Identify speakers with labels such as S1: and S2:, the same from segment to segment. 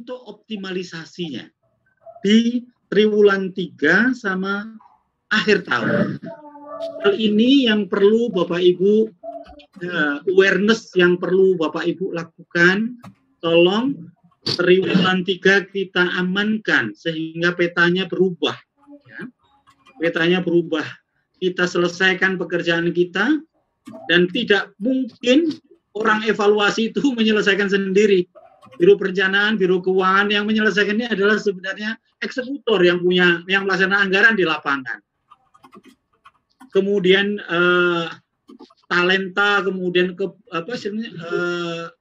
S1: untuk optimalisasinya di triwulan 3 sama akhir tahun. Hal ini yang perlu Bapak Ibu, awareness yang perlu Bapak Ibu lakukan. Tolong triwulan 3 kita amankan sehingga petanya berubah. Ya. Petanya berubah. Kita selesaikan pekerjaan kita, dan tidak mungkin orang evaluasi itu menyelesaikan sendiri. Biro perencanaan, biro keuangan yang menyelesaikannya adalah sebenarnya eksekutor yang melaksanakan anggaran di lapangan. Kemudian talenta, kemudian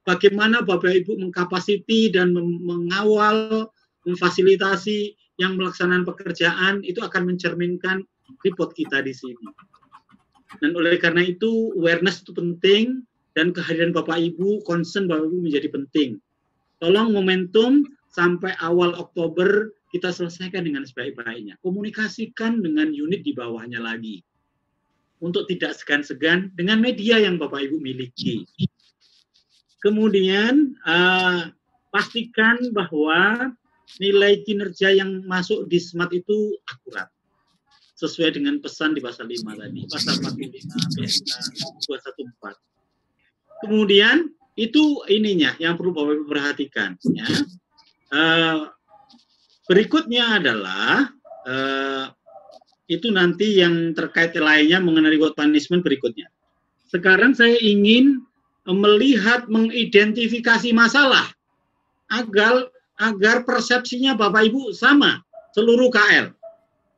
S1: bagaimana Bapak Ibu mengkapasiti dan mengawal, memfasilitasi yang melaksanakan pekerjaan, itu akan mencerminkan report kita di sini. Dan oleh karena itu awareness itu penting, dan kehadiran Bapak Ibu, concern Bapak Ibu menjadi penting. Tolong momentum sampai awal Oktober kita selesaikan dengan sebaik-baiknya. Komunikasikan dengan unit di bawahnya lagi. Untuk tidak segan-segan dengan media yang Bapak Ibu miliki. Kemudian pastikan bahwa nilai kinerja yang masuk di SMART itu akurat. Sesuai dengan pesan di pasal 5 tadi, pasal 45 PSK 214. Kemudian itu ininya yang perlu Bapak Ibu perhatikan. Ya. Berikutnya adalah itu nanti yang terkait lainnya mengenai reward punishment berikutnya. Sekarang saya ingin melihat, mengidentifikasi masalah agar persepsinya Bapak Ibu sama seluruh KL.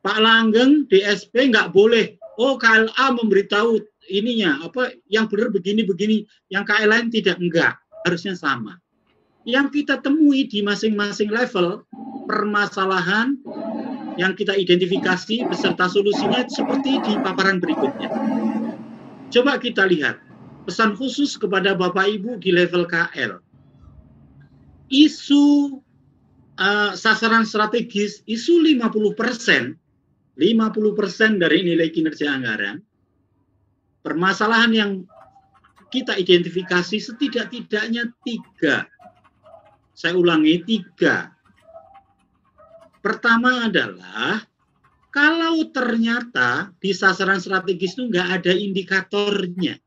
S1: Pak Langgeng DSP nggak boleh, oh KLA memberitahu ininya apa yang benar begini, yang KL lain tidak, enggak, harusnya sama. Yang kita temui di masing-masing level permasalahan yang kita identifikasi beserta solusinya seperti di paparan berikutnya. Coba kita lihat pesan khusus kepada Bapak Ibu di level KL. Isu sasaran strategis, isu 50% dari nilai kinerja anggaran. Permasalahan yang kita identifikasi setidak-tidaknya 3. Saya ulangi, 3. Pertama adalah, kalau ternyata di sasaran strategis itu nggak ada indikatornya,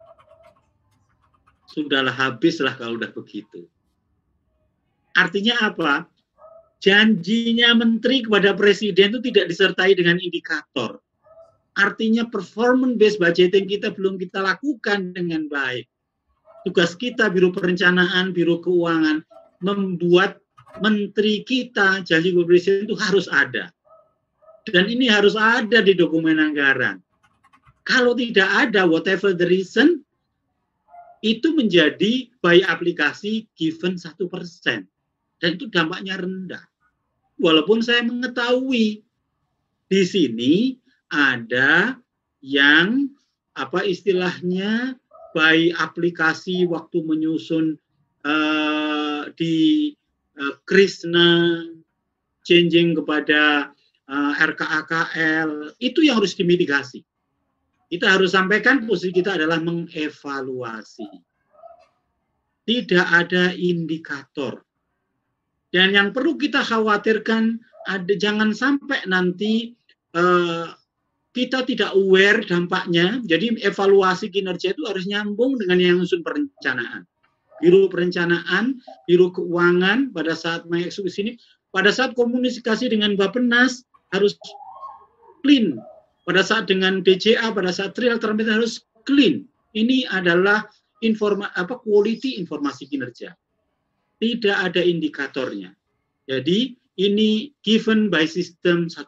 S1: sudahlah, habislah kalau udah begitu. Artinya apa? Janjinya menteri kepada presiden itu tidak disertai dengan indikator. Artinya performance based budgeting kita belum kita lakukan dengan baik. Tugas kita, Biro Perencanaan, Biro Keuangan, membuat menteri kita, janji presiden itu harus ada. Dan ini harus ada di dokumen anggaran. Kalau tidak ada, whatever the reason, itu menjadi by aplikasi given 1%. Dan itu dampaknya rendah. Walaupun saya mengetahui di sini ada yang apa istilahnya by aplikasi waktu menyusun di Krishna changing kepada RKAKL, itu yang harus dimitigasi. Kita harus sampaikan posisi kita adalah mengevaluasi. Tidak ada indikator. Dan yang perlu kita khawatirkan, jangan sampai nanti kita tidak aware dampaknya. Jadi evaluasi kinerja itu harus nyambung dengan yang unsur perencanaan. Biro Perencanaan, Biro Keuangan pada saat mengeksekusi ini, pada saat komunikasi dengan Bappenas harus clean. Pada saat dengan DCA, pada saat trial terminal harus clean. Ini adalah quality informasi kinerja. Tidak ada indikatornya. Jadi ini given by system 1%.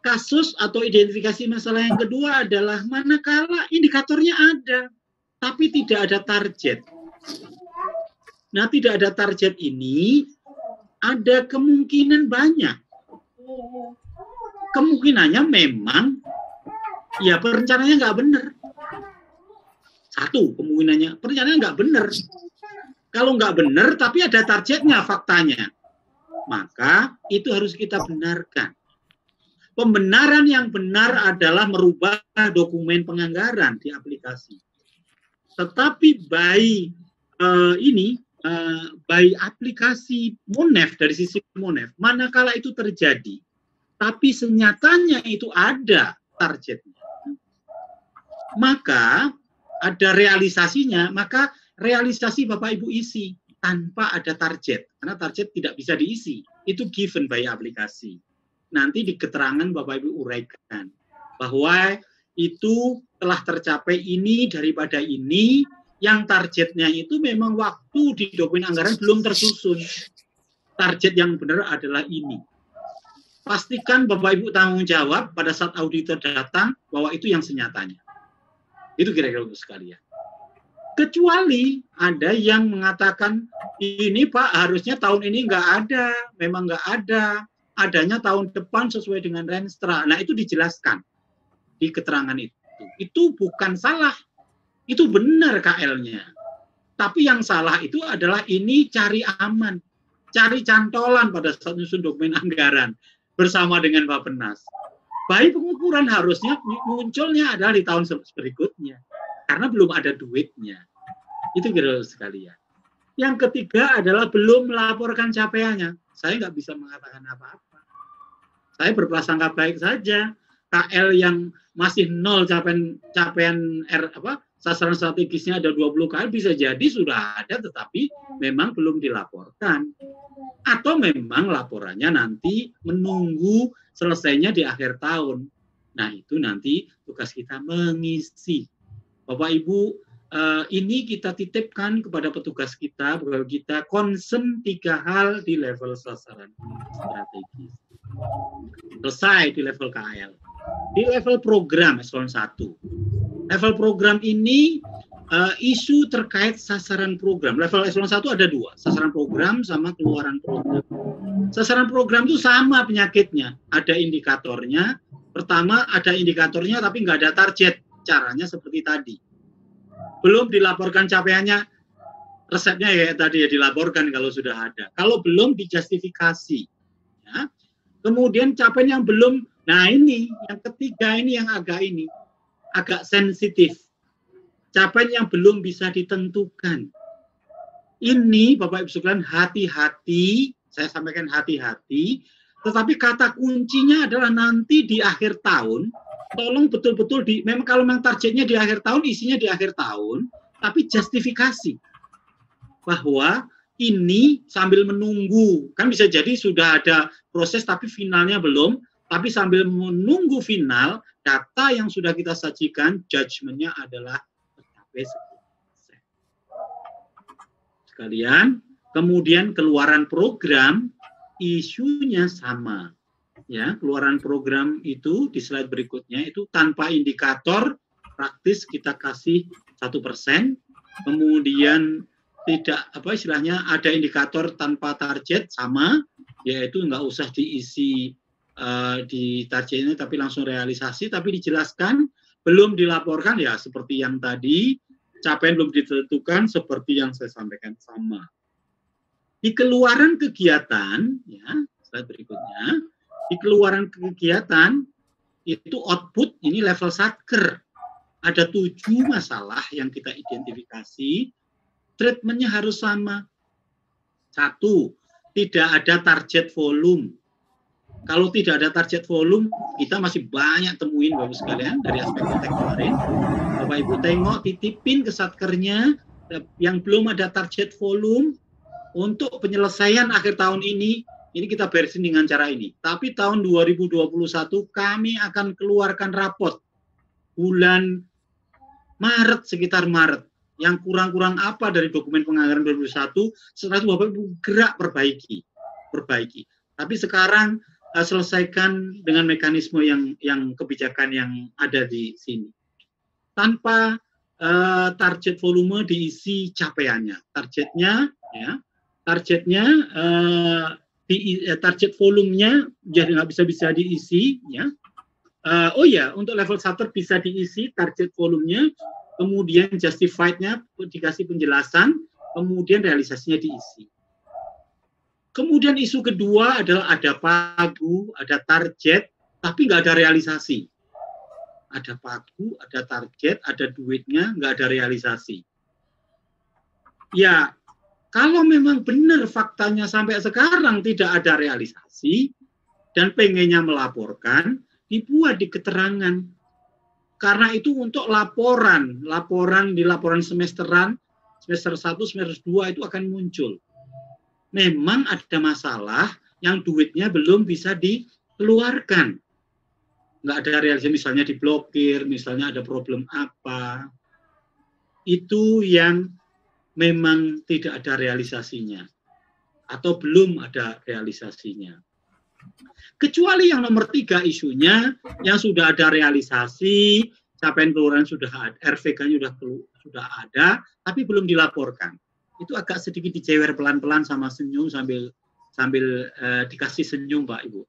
S1: Kasus atau identifikasi masalah yang kedua adalah manakala indikatornya ada, tapi tidak ada target. Nah, tidak ada target ini ada kemungkinan banyak. Kemungkinannya memang ya perencanaannya nggak benar. Satu, kemungkinannya perencanaannya nggak benar. Kalau nggak benar, tapi ada targetnya, faktanya, maka itu harus kita benarkan. Pembenaran yang benar adalah merubah dokumen penganggaran di aplikasi. Tetapi by ini by aplikasi Monef, dari sisi Monef, manakala itu terjadi, tapi senyatanya itu ada targetnya, maka ada realisasinya, maka realisasi Bapak Ibu isi tanpa ada target, karena target tidak bisa diisi, itu given by aplikasi. Nanti di keterangan Bapak Ibu uraikan bahwa itu telah tercapai ini daripada ini, yang targetnya itu memang waktu di dokumen anggaran belum tersusun. Target yang benar adalah ini. Pastikan Bapak Ibu tanggung jawab pada saat auditor datang bahwa itu yang senyatanya. Itu kira-kira sekalian. Kecuali ada yang mengatakan, ini Pak harusnya tahun ini nggak ada, memang nggak ada, adanya tahun depan sesuai dengan Renstra. Nah itu dijelaskan di keterangan itu. Itu bukan salah, itu benar KL-nya. Tapi yang salah itu adalah ini cari aman, cari cantolan pada saat nyusun dokumen anggaran bersama dengan Bappenas. Baik pengukuran harusnya munculnya adalah di tahun berikutnya, karena belum ada duitnya. Itu kira-kira sekalian. Yang ketiga adalah belum melaporkan capaiannya. Saya nggak bisa mengatakan apa-apa. Saya berprasangka baik saja. KL yang masih nol capaian sasaran strategisnya ada 20 KL bisa jadi sudah ada, tetapi memang belum dilaporkan. Atau memang laporannya nanti menunggu selesainya di akhir tahun. Nah itu nanti tugas kita mengisi. Bapak Ibu, ini kita titipkan kepada petugas kita bahwa kita concern 3 hal di level sasaran strategis. Selesai di level KL. Di level program eselon 1. Level program ini isu terkait sasaran program. Level eselon 1 ada 2, sasaran program sama keluaran program. Sasaran program itu sama penyakitnya, ada indikatornya. Pertama ada indikatornya tapi nggak ada target, caranya seperti tadi. Belum dilaporkan capaiannya, resepnya ya tadi ya dilaporkan kalau sudah ada. Kalau belum dijustifikasi. Ya. Kemudian capaian yang belum, nah ini yang ketiga ini yang agak sensitif. Capaian yang belum bisa ditentukan. Ini Bapak Ibu sekalian hati-hati, saya sampaikan hati-hati, tetapi kata kuncinya adalah nanti di akhir tahun, tolong betul-betul memang kalau memang targetnya di akhir tahun, isinya di akhir tahun, tapi justifikasi bahwa ini sambil menunggu, kan bisa jadi sudah ada proses tapi finalnya belum, tapi sambil menunggu final, data yang sudah kita sajikan, judgement-nya adalah mencapai 10%. Sekalian, kemudian keluaran program, isunya sama. Ya, keluaran program itu di slide berikutnya itu tanpa indikator, praktis kita kasih 1%, kemudian tidak istilahnya ada indikator tanpa target sama, yaitu nggak usah diisi di targetnya tapi langsung realisasi, tapi dijelaskan belum dilaporkan ya seperti yang tadi, capaian belum ditentukan seperti yang saya sampaikan sama. Di keluaran kegiatan ya slide berikutnya, di keluaran kegiatan itu output ini level satker, ada 7 masalah yang kita identifikasi. Treatmentnya harus sama. 1, tidak ada target volume. Kalau tidak ada target volume, kita masih banyak temuin Bapak sekalian dari aspek konteks kemarin. Bapak Ibu tengok, titipin ke satkernya yang belum ada target volume untuk penyelesaian akhir tahun ini kita beresin dengan cara ini. Tapi tahun 2021 kami akan keluarkan raport bulan Maret, sekitar Maret. Yang kurang-kurang apa dari dokumen penganggaran 2021, setelah itu Bapak Ibu gerak perbaiki. Tapi sekarang selesaikan dengan mekanisme yang kebijakan yang ada di sini. Tanpa target volume diisi capaiannya. Target volumenya jadi nggak bisa diisi. Ya. Untuk level 1 bisa diisi target volumenya. Kemudian justified-nya dikasih penjelasan, kemudian realisasinya diisi. Kemudian isu kedua adalah ada pagu, ada target, tapi nggak ada realisasi. Ada pagu, ada target, ada duitnya, nggak ada realisasi. Ya, Kalau memang benar faktanya sampai sekarang tidak ada realisasi dan pengennya melaporkan, dibuat di keterangan. Karena itu untuk laporan di laporan semesteran, semester 1, semester 2 itu akan muncul. Memang ada masalah yang duitnya belum bisa dikeluarkan. Nggak ada realisasi, misalnya diblokir, misalnya ada problem apa. Itu yang memang tidak ada realisasinya. Atau belum ada realisasinya. Kecuali yang nomor 3 isunya, yang sudah ada realisasi, capaian kelurahan sudah ada, RVK-nya sudah ada, tapi belum dilaporkan. Itu agak sedikit dicewer pelan-pelan sama senyum sambil dikasih senyum Pak Ibu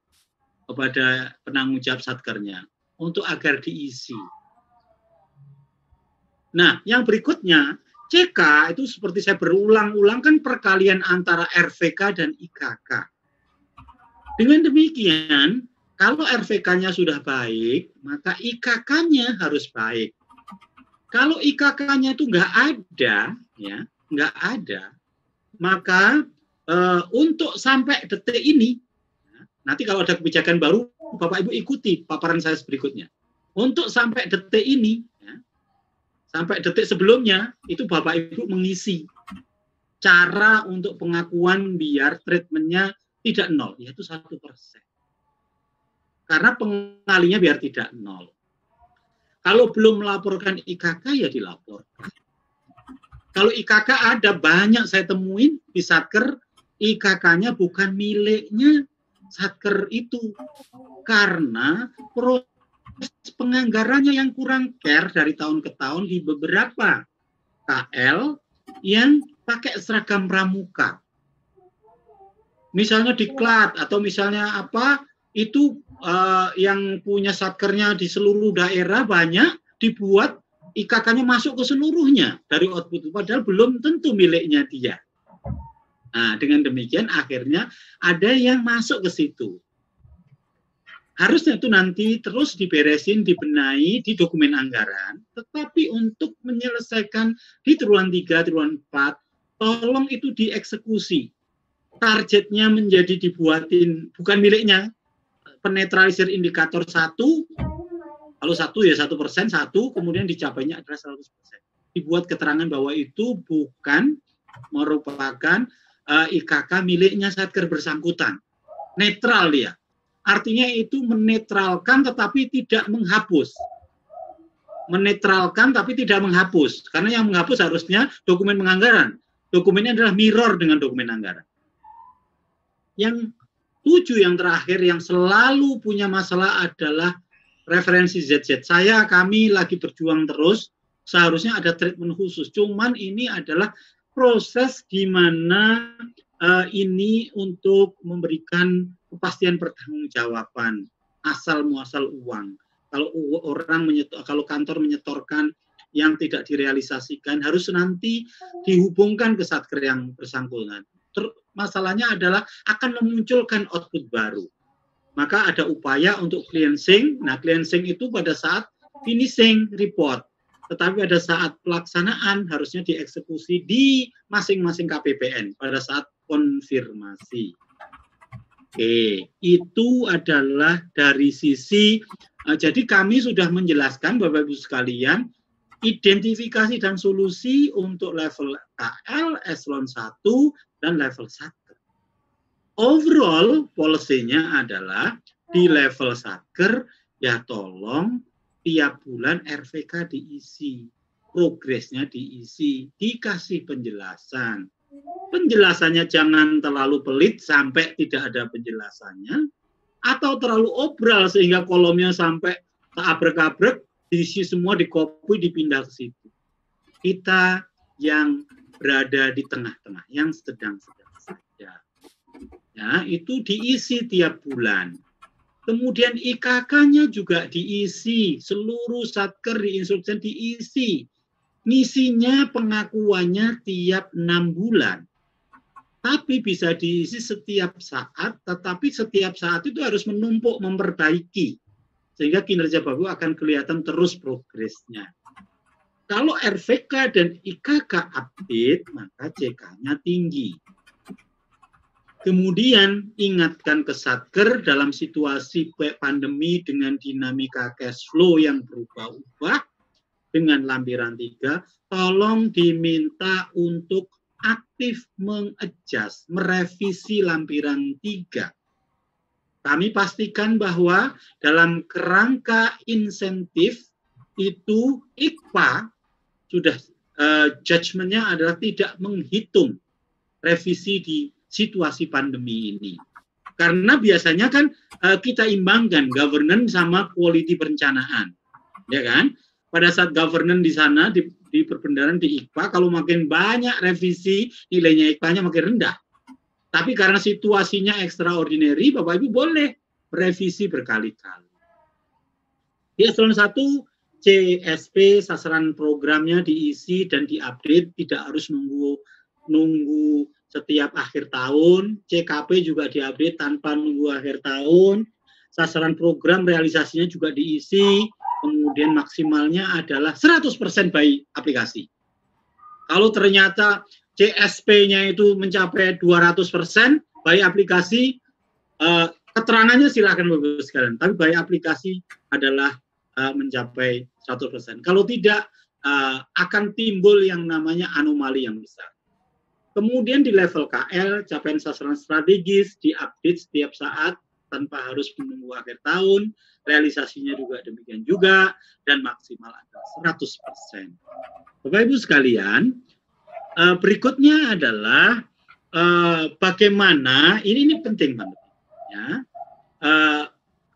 S1: kepada penanggung jawab satkernya untuk agar diisi. Nah, yang berikutnya CK itu seperti saya berulang-ulang kan perkalian antara RVK dan IKK. Dengan demikian, kalau RVK-nya sudah baik, maka IKK-nya harus baik. Kalau IKK-nya itu nggak ada, ya nggak ada, maka untuk sampai detik ini, nanti kalau ada kebijakan baru, Bapak Ibu ikuti paparan saya berikutnya. Untuk sampai detik ini, ya, sampai detik sebelumnya, itu Bapak Ibu mengisi cara untuk pengakuan biar treatmentnya tidak 0, yaitu 1%. Karena pengalinya biar tidak 0. Kalau belum melaporkan IKK, ya dilaporkan. Kalau IKK ada banyak saya temuin di Satker, IKK-nya bukan miliknya Satker itu. Karena proses penganggarannya yang kurang care dari tahun ke tahun di beberapa KL yang pakai seragam pramuka. Misalnya diklat atau misalnya apa, itu yang punya satkernya di seluruh daerah banyak, dibuat IKK-nya masuk ke seluruhnya dari output, padahal belum tentu miliknya dia. Nah, dengan demikian akhirnya ada yang masuk ke situ. Harusnya itu nanti terus diberesin, dibenahi di dokumen anggaran, tetapi untuk menyelesaikan di triwulan 3, triwulan 4, tolong itu dieksekusi. Targetnya menjadi dibuatin, bukan miliknya, penetralisir indikator 1, kalau 1 ya 1%, 1, kemudian dicapainya adalah 100%. Dibuat keterangan bahwa itu bukan merupakan IKK miliknya Satker bersangkutan. Netral dia. Artinya itu menetralkan tetapi tidak menghapus. Menetralkan tapi tidak menghapus. Karena yang menghapus harusnya dokumen penganggaran. Dokumennya adalah mirror dengan dokumen anggaran. Yang 7 yang terakhir yang selalu punya masalah adalah referensi ZZ. Kami lagi berjuang terus, seharusnya ada treatment khusus. Cuman ini adalah proses di mana ini untuk memberikan kepastian pertanggungjawaban asal muasal uang. Kalau kantor menyetorkan yang tidak direalisasikan harus nanti dihubungkan ke Satker yang bersangkutan. Masalahnya adalah akan memunculkan output baru. Maka ada upaya untuk cleansing. Nah, cleansing itu pada saat finishing report. Tetapi pada saat pelaksanaan harusnya dieksekusi di masing-masing KPPN pada saat konfirmasi. Oke, itu adalah dari sisi, jadi kami sudah menjelaskan Bapak Ibu sekalian, identifikasi dan solusi untuk level KL, eselon 1, dan level 1. Overall, policy-nya adalah di level Satker, ya tolong tiap bulan RVK diisi, progresnya diisi, dikasih penjelasan. Penjelasannya jangan terlalu pelit sampai tidak ada penjelasannya, atau terlalu obral sehingga kolomnya sampai keabrek-abrek, diisi semua, dikopi, dipindah ke situ. Kita yang berada di tengah-tengah, yang sedang-sedang saja. Ya, itu diisi tiap bulan. Kemudian IKK-nya juga diisi, seluruh Satker diinstruksikan diisi. Misinya pengakuannya tiap 6 bulan. Tapi bisa diisi setiap saat, tetapi setiap saat itu harus menumpuk, memperbaiki. Sehingga kinerja Bapak akan kelihatan terus progresnya. Kalau RVK dan IKK update, maka CK-nya tinggi. Kemudian ingatkan ke Satker dalam situasi pandemi dengan dinamika cash flow yang berubah-ubah dengan lampiran 3, tolong diminta untuk aktif mengadjust, merevisi lampiran 3. Kami pastikan bahwa dalam kerangka insentif itu IKPA sudah judgment-nya adalah tidak menghitung revisi di situasi pandemi ini. Karena biasanya kan kita imbangkan governance sama quality perencanaan. Ya kan? Pada saat governance di sana di perbendaharaan di IKPA, kalau makin banyak revisi, nilainya IKPA-nya makin rendah. Tapi karena situasinya extraordinary, Bapak Ibu boleh revisi berkali-kali. Di eselon 1 CSP sasaran programnya diisi dan diupdate, tidak harus nunggu setiap akhir tahun. CKP juga diupdate tanpa nunggu akhir tahun. Sasaran program realisasinya juga diisi, kemudian maksimalnya adalah 100% by aplikasi. Kalau ternyata CSP-nya itu mencapai 200% by aplikasi, keterangannya silakan Bapak sekalian, tapi by aplikasi adalah mencapai 100%. Kalau tidak, akan timbul yang namanya anomali yang besar. Kemudian di level KL, capaian sasaran strategis diupdate setiap saat tanpa harus menunggu akhir tahun, realisasinya juga demikian juga, dan maksimal adalah 100%. Bapak Ibu sekalian, berikutnya adalah bagaimana, ini penting banget, ya,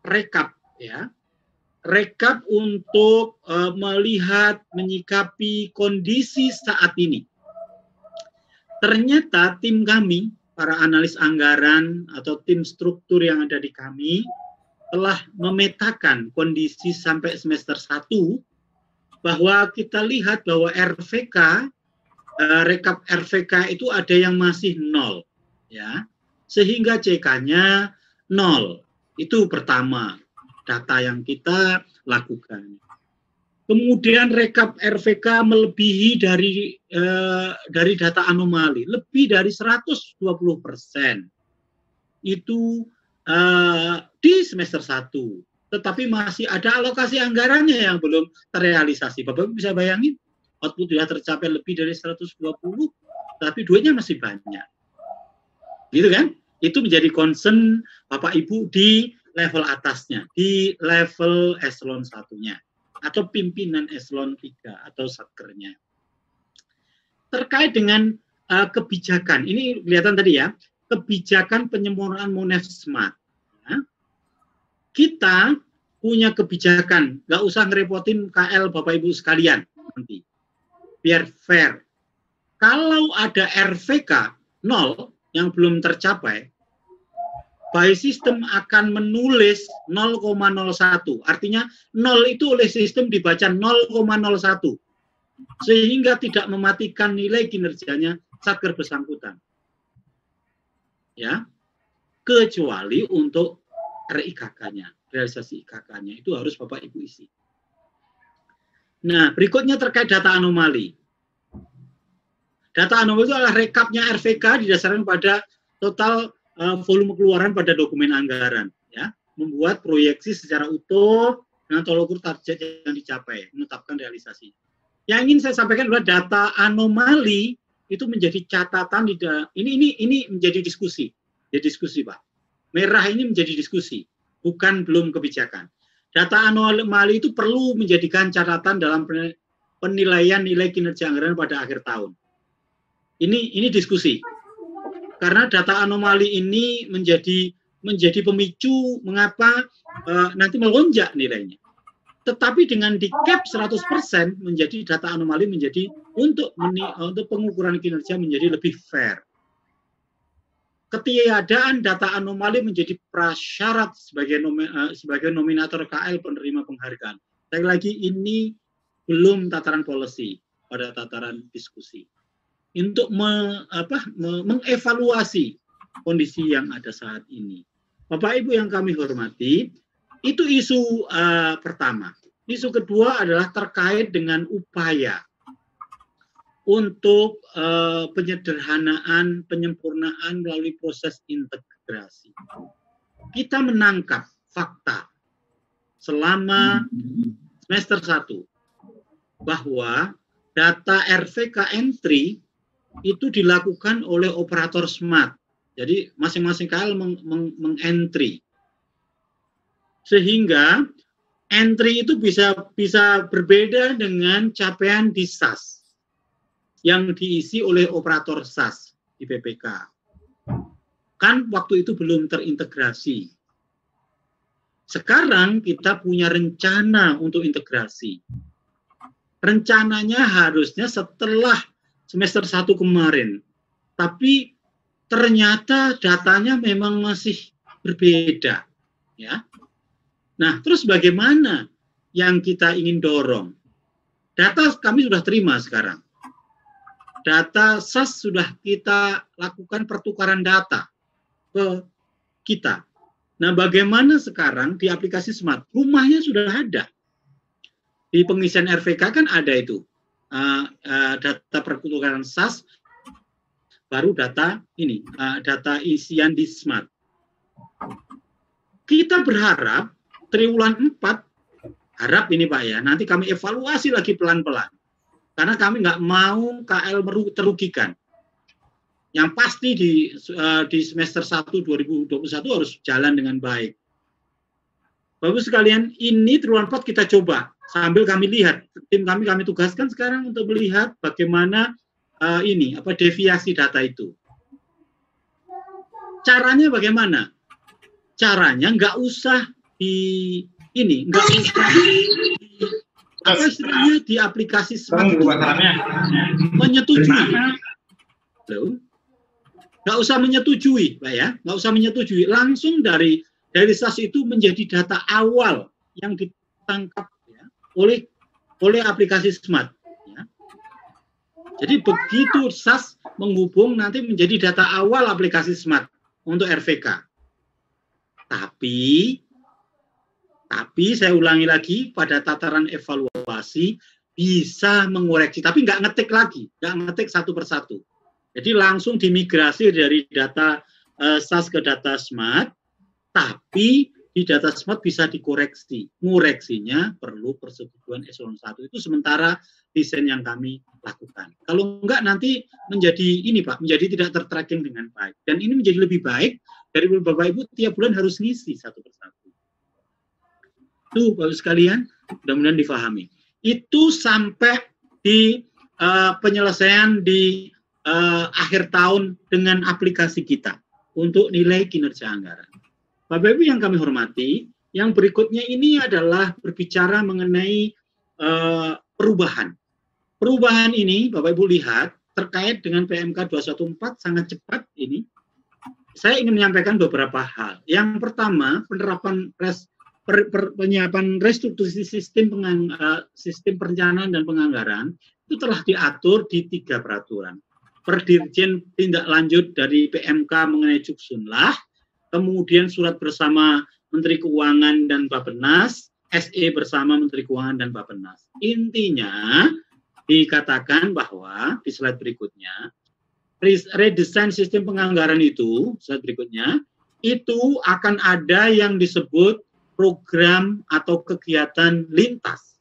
S1: rekap, ya. Rekap untuk melihat, menyikapi kondisi saat ini. Ternyata tim kami, para analis anggaran atau tim struktur yang ada di kami, telah memetakan kondisi sampai semester 1, bahwa kita lihat bahwa RVK, rekap RVK itu ada yang masih 0. Ya. Sehingga CK-nya 0. Itu pertama, data yang kita lakukan. Kemudian rekap RVK melebihi dari data anomali, lebih dari 120%. Itu di semester 1. Tetapi masih ada alokasi anggarannya yang belum terrealisasi. Bapak bisa bayangin, output sudah tercapai lebih dari 120, tapi duitnya masih banyak. Gitu kan? Itu menjadi concern Bapak Ibu di level atasnya, di level eselon 1-nya. Atau pimpinan eselon 3 atau satkernya. Terkait dengan kebijakan, ini kelihatan tadi ya, kebijakan penyempurnaan Monef Smart. Ya. Kita punya kebijakan, nggak usah ngerepotin KL Bapak Ibu sekalian nanti, biar fair. Kalau ada RVK 0 yang belum tercapai, by system akan menulis 0,01. Artinya 0 itu oleh sistem dibaca 0,01. Sehingga tidak mematikan nilai kinerjanya satker bersangkutan. Ya. Kecuali untuk RIKK-nya, realisasi IKK-nya itu harus Bapak Ibu isi. Nah, berikutnya terkait data anomali. Data anomali itu adalah rekapnya RVK didasarkan pada total volume keluaran pada dokumen anggaran, ya, membuat proyeksi secara utuh dengan tolak ukur target yang dicapai, menetapkan realisasi. Yang ingin saya sampaikan adalah data anomali itu menjadi catatan ini menjadi diskusi, Pak. Merah ini menjadi diskusi, belum kebijakan. Data anomali itu perlu menjadikan catatan dalam penilaian nilai kinerja anggaran pada akhir tahun. Ini diskusi. Karena data anomali ini menjadi pemicu mengapa nanti melonjak nilainya. Tetapi dengan di cap 100% menjadi data anomali menjadi untuk pengukuran kinerja menjadi lebih fair. Ketiadaan data anomali menjadi prasyarat sebagai nominator KL penerima penghargaan. Sekali lagi ini belum tataran policy, pada tataran diskusi. Untuk mengevaluasi kondisi yang ada saat ini. Bapak Ibu yang kami hormati, itu isu pertama. Isu kedua adalah terkait dengan upaya untuk penyederhanaan, penyempurnaan melalui proses integrasi. Kita menangkap fakta selama semester 1 bahwa data RVK entry itu dilakukan oleh operator smart. Jadi masing-masing KL meng-entry. Sehingga entry itu bisa berbeda dengan capaian di SAS yang diisi oleh operator SAS di PPK. Kan waktu itu belum terintegrasi. Sekarang kita punya rencana untuk integrasi. Rencananya harusnya setelah semester 1 kemarin. Tapi ternyata datanya memang masih berbeda. Ya. Nah, terus bagaimana yang kita ingin dorong? Data kami sudah terima sekarang. Data SAS sudah kita lakukan pertukaran data ke kita. Nah, bagaimana sekarang di aplikasi Smart? Rumahnya sudah ada. Di pengisian RVK kan ada itu. Data pertukaran SAS, baru data ini, data isian di Smart. Kita berharap triwulan 4, harap ini Pak ya, nanti kami evaluasi lagi pelan-pelan. Karena kami nggak mau KL terugikan. Yang pasti di semester 1 2021 harus jalan dengan baik. Bapak sekalian, ini triwulan 4 kita coba sambil kami lihat, tim kami tugaskan sekarang untuk melihat bagaimana deviasi data itu. Caranya bagaimana? Caranya nggak usah nggak usah apa istilahnya di aplikasi Smart menyetujui. Nggak usah menyetujui, Pak ya, nggak usah menyetujui. Langsung dari SAS itu menjadi data awal yang ditangkap ya, oleh aplikasi Smart. Ya. Jadi begitu SAS menghubung nanti menjadi data awal aplikasi Smart untuk RVK. Tapi saya ulangi lagi, pada tataran evaluasi bisa mengoreksi, tapi nggak ngetik lagi, nggak ngetik satu persatu. Jadi langsung dimigrasi dari data SAS ke data Smart, tapi di data Smart bisa dikoreksi. Ngoreksinya perlu persetujuan eselon 1. Itu sementara desain yang kami lakukan. Kalau enggak nanti menjadi menjadi tidak tertracking dengan baik. Dan ini menjadi lebih baik dari Bapak Ibu tiap bulan harus ngisi satu persatu. Itu Bapak sekalian, mudah-mudahan difahami. Itu sampai di penyelesaian di akhir tahun dengan aplikasi kita untuk nilai kinerja anggaran. Bapak Ibu yang kami hormati, yang berikutnya ini adalah berbicara mengenai perubahan. Perubahan ini Bapak Ibu lihat terkait dengan PMK 214 sangat cepat ini. Saya ingin menyampaikan beberapa hal. Yang pertama, penerapan penyiapan restrukturasi sistem perencanaan dan penganggaran itu telah diatur di 3 peraturan. Perdirjen tindak lanjut dari PMK mengenai Juksunlah, kemudian surat bersama Menteri Keuangan dan Bappenas, SE bersama Menteri Keuangan dan Bappenas. Intinya dikatakan bahwa di slide berikutnya, redesign sistem penganggaran itu, slide berikutnya, itu akan ada yang disebut program atau kegiatan lintas.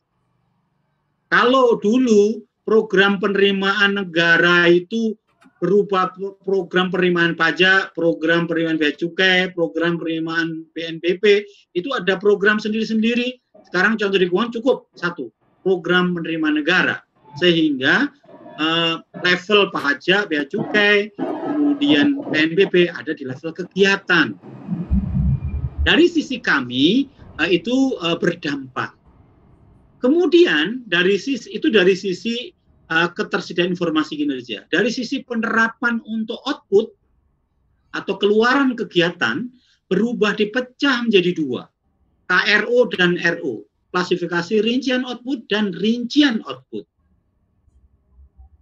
S1: Kalau dulu program penerimaan negara itu berupa program penerimaan pajak, program penerimaan bea cukai, program penerimaan BNPB, itu ada program sendiri-sendiri. Sekarang contoh di keuangan cukup satu, program penerimaan negara. Sehingga level pajak, bea cukai, kemudian BNPB ada di level kegiatan. Dari sisi kami itu berdampak. Kemudian dari sisi ketersediaan informasi kinerja. Dari sisi penerapan untuk output atau keluaran kegiatan berubah dipecah menjadi 2. KRO dan RO. Klasifikasi rincian output dan rincian output.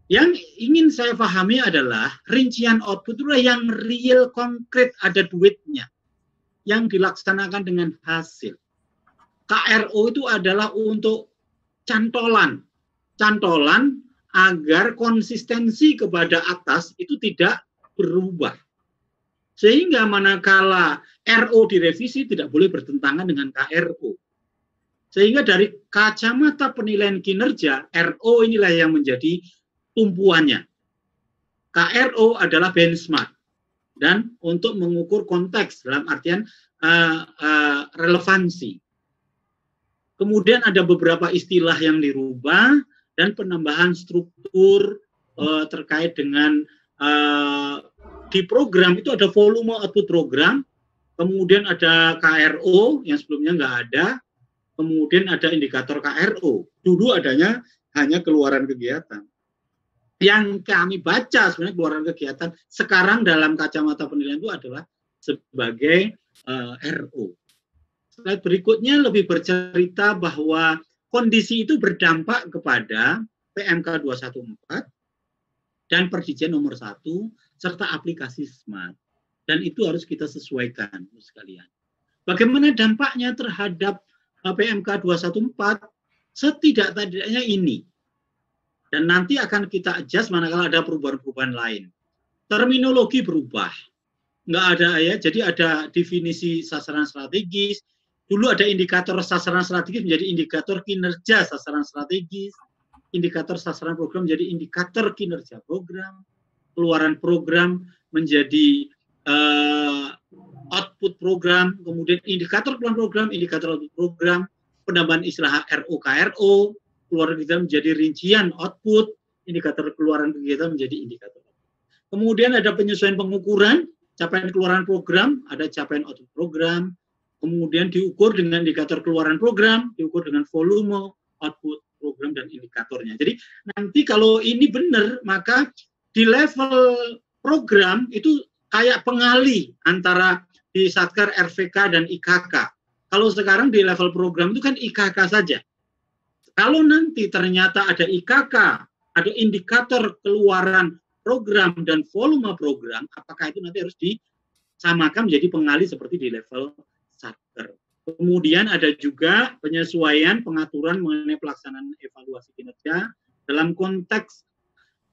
S1: Yang ingin saya pahami adalah rincian output itu yang real, konkret, ada duitnya. Yang dilaksanakan dengan hasil. KRO itu adalah untuk cantolan agar konsistensi kepada atas itu tidak berubah. Sehingga manakala RO direvisi tidak boleh bertentangan dengan KRO. Sehingga dari kacamata penilaian kinerja, RO inilah yang menjadi tumpuannya. KRO adalah benchmark. Dan untuk mengukur konteks dalam artian relevansi. Kemudian ada beberapa istilah yang dirubah dan penambahan struktur terkait dengan di program itu ada volume output program, kemudian ada KRO yang sebelumnya nggak ada, kemudian ada indikator KRO. Dulu adanya hanya keluaran kegiatan. Yang kami baca sebenarnya keluaran kegiatan sekarang dalam kacamata penilaian itu adalah sebagai RO. Slide berikutnya lebih bercerita bahwa kondisi itu berdampak kepada PMK 214 dan Perdijen nomor 1 serta aplikasi SMART. Dan itu harus kita sesuaikan sekalian. Bagaimana dampaknya terhadap PMK 214? Setidak-tidaknya ini. Dan nanti akan kita adjust manakala ada perubahan-perubahan lain. Terminologi berubah. Nggak ada ya, jadi ada definisi sasaran strategis. Dulu ada indikator sasaran strategis menjadi indikator kinerja sasaran strategis. Indikator sasaran program menjadi indikator kinerja program. Keluaran program menjadi output program. Kemudian indikator keluaran program, indikator output program. Penambahan istilah RO, KRO. Keluaran kegiatan menjadi rincian output. Indikator keluaran kegiatan menjadi indikator. Kemudian ada penyesuaian pengukuran. Capaian keluaran program, ada capaian output program, kemudian diukur dengan indikator keluaran program, diukur dengan volume, output program, dan indikatornya. Jadi nanti kalau ini benar, maka di level program itu kayak pengali antara di Satker, RVK, dan IKK. Kalau sekarang di level program itu kan IKK saja. Kalau nanti ternyata ada IKK, ada indikator keluaran program dan volume program, apakah itu nanti harus disamakan menjadi pengali seperti di level Satker. Kemudian ada juga penyesuaian pengaturan mengenai pelaksanaan evaluasi kinerja dalam konteks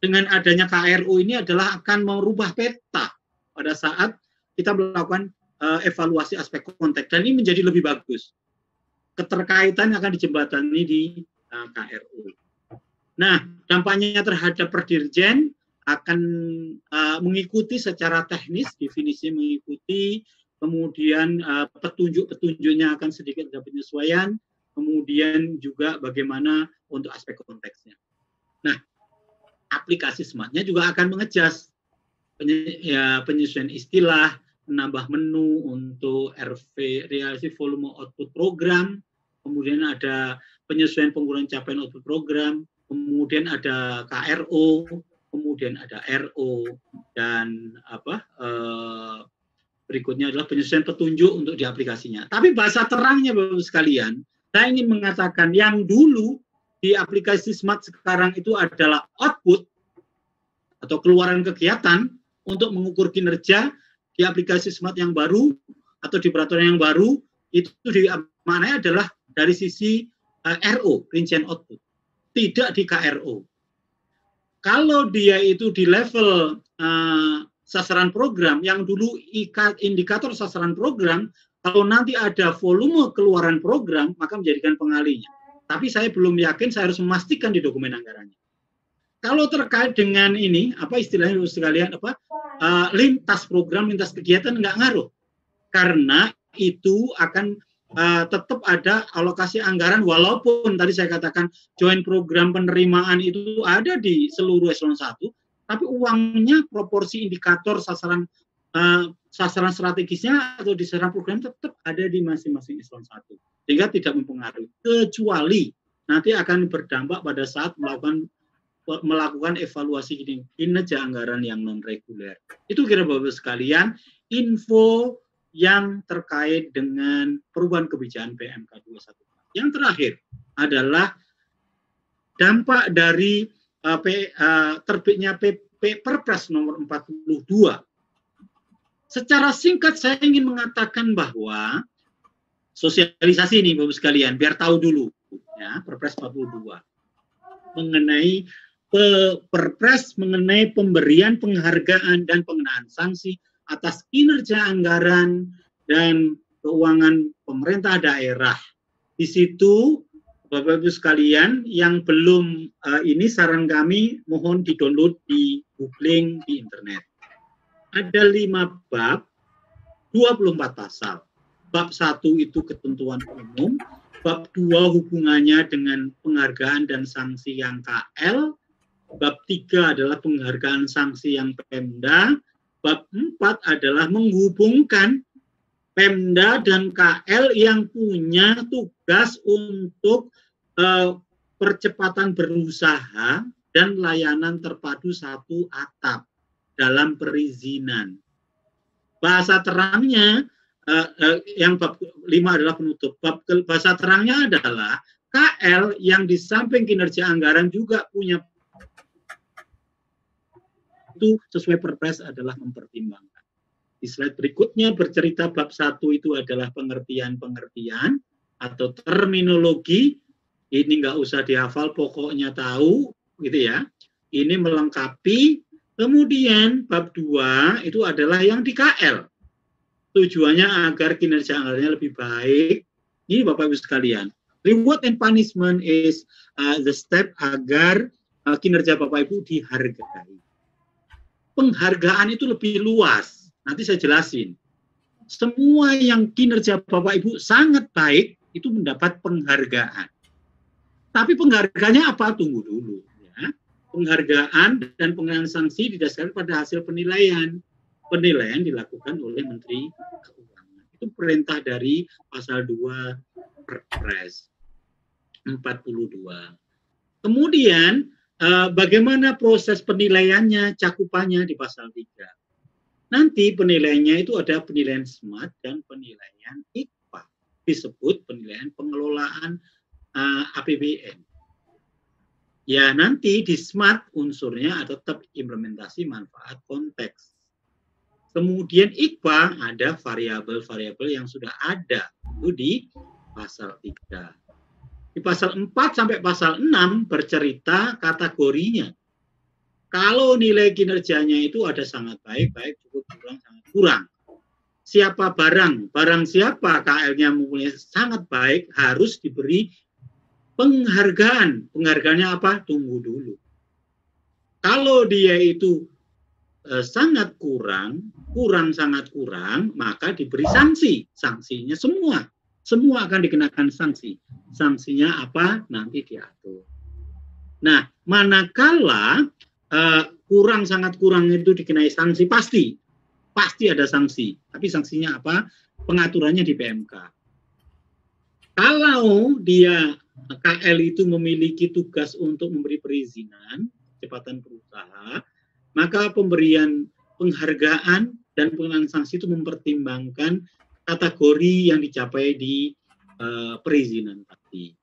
S1: dengan adanya KRO ini adalah akan merubah peta pada saat kita melakukan evaluasi aspek konteks, dan ini menjadi lebih bagus. Keterkaitan akan dijembatani di KRO. Nah, dampaknya terhadap Perdirjen akan mengikuti secara teknis, definisi mengikuti, kemudian petunjuk-petunjuknya akan sedikit ada penyesuaian, kemudian juga bagaimana untuk aspek konteksnya. Nah, aplikasi SMART-nya juga akan mengejas penyesuaian istilah, menambah menu untuk RV, realisasi volume output program, kemudian ada penyesuaian pengurangan capaian output program, kemudian ada KRO, kemudian ada RO, dan berikutnya adalah penyesuaian petunjuk untuk di aplikasinya. Tapi bahasa terangnya Bapak sekalian, saya ingin mengatakan yang dulu di aplikasi SMART sekarang itu adalah output atau keluaran kegiatan untuk mengukur kinerja di aplikasi SMART yang baru atau di peraturan yang baru itu maknanya adalah dari sisi RO, rincian output, tidak di KRO. Kalau dia itu di level sasaran program, yang dulu indikator sasaran program, kalau nanti ada volume keluaran program, maka menjadikan pengalinya. Tapi saya belum yakin, saya harus memastikan di dokumen anggarannya. Kalau terkait dengan ini, apa istilahnya sekalian, lintas program, lintas kegiatan nggak ngaruh. Karena itu akan tetap ada alokasi anggaran, walaupun tadi saya katakan joint program penerimaan itu ada di seluruh eselon 1, tapi uangnya proporsi indikator sasaran strategisnya atau di sasaran program tetap ada di masing-masing eselon 1, sehingga tidak mempengaruhi, kecuali nanti akan berdampak pada saat melakukan evaluasi kinerja anggaran yang non reguler. Itu kira Bapak sekalian info yang terkait dengan perubahan kebijakan PMK 214. Yang terakhir adalah dampak dari terbitnya Perpres nomor 42. Secara singkat saya ingin mengatakan bahwa sosialisasi nih Bapak sekalian, biar tahu dulu ya, Perpres 42 mengenai Perpres mengenai pemberian penghargaan dan pengenaan sanksi atas kinerja anggaran dan keuangan pemerintah daerah. Di situ Bapak Ibu sekalian yang belum ini saran kami mohon di-download, di googling di internet. Ada 5 bab, 24 pasal. Bab 1 itu ketentuan umum, bab 2 hubungannya dengan penghargaan dan sanksi yang KL, bab 3 adalah penghargaan sanksi yang Pemda, bab 4 adalah menghubungkan Pemda dan KL yang punya tugas untuk percepatan berusaha dan layanan terpadu satu atap dalam perizinan. Bahasa terangnya, yang bab 5 adalah penutup. Bahasa terangnya adalah KL yang di samping kinerja anggaran juga punya itu sesuai Perpres adalah mempertimbangkan. Di slide berikutnya bercerita bab 1 itu adalah pengertian-pengertian atau terminologi. Ini nggak usah dihafal, pokoknya tahu, gitu ya. Ini melengkapi. Kemudian bab 2 itu adalah yang di KL. Tujuannya agar kinerja anggarannya lebih baik. Ini Bapak Ibu sekalian. Reward and punishment is the step agar kinerja Bapak Ibu dihargai. Penghargaan itu lebih luas. Nanti saya jelasin. Semua yang kinerja Bapak Ibu sangat baik itu mendapat penghargaan. Tapi penghargaannya apa? Tunggu dulu. Ya. Penghargaan dan pengenaan sanksi didasarkan pada hasil penilaian. Penilaian dilakukan oleh Menteri Keuangan. Itu perintah dari pasal 2 Perpres 42. Kemudian bagaimana proses penilaiannya, cakupannya di pasal 3. Nanti penilaiannya itu ada penilaian SMART dan penilaian IKPA. Disebut penilaian pengelolaan APBN. Ya, nanti di SMART unsurnya tetap implementasi manfaat konteks. Kemudian IKPA ada variabel-variabel yang sudah ada itu di pasal 3. Di pasal 4 sampai pasal 6 bercerita kategorinya. Kalau nilai kinerjanya itu ada sangat baik, baik, cukup, kurang, sangat kurang. Siapa barang siapa KL-nya mempunyai sangat baik harus diberi penghargaan. Penghargaannya apa? Tunggu dulu. Kalau dia itu sangat kurang, sangat kurang, maka diberi sanksi. Sanksinya semua akan dikenakan sanksi. Sanksinya apa? Nanti diatur. Nah, manakala sangat kurang itu dikenai sanksi, pasti ada sanksi. Tapi sanksinya apa? Pengaturannya di PMK. Kalau dia KL itu memiliki tugas untuk memberi perizinan, kecepatan berusaha, maka pemberian penghargaan dan pengenaan sanksi itu mempertimbangkan kategori yang dicapai di perizinan tadi.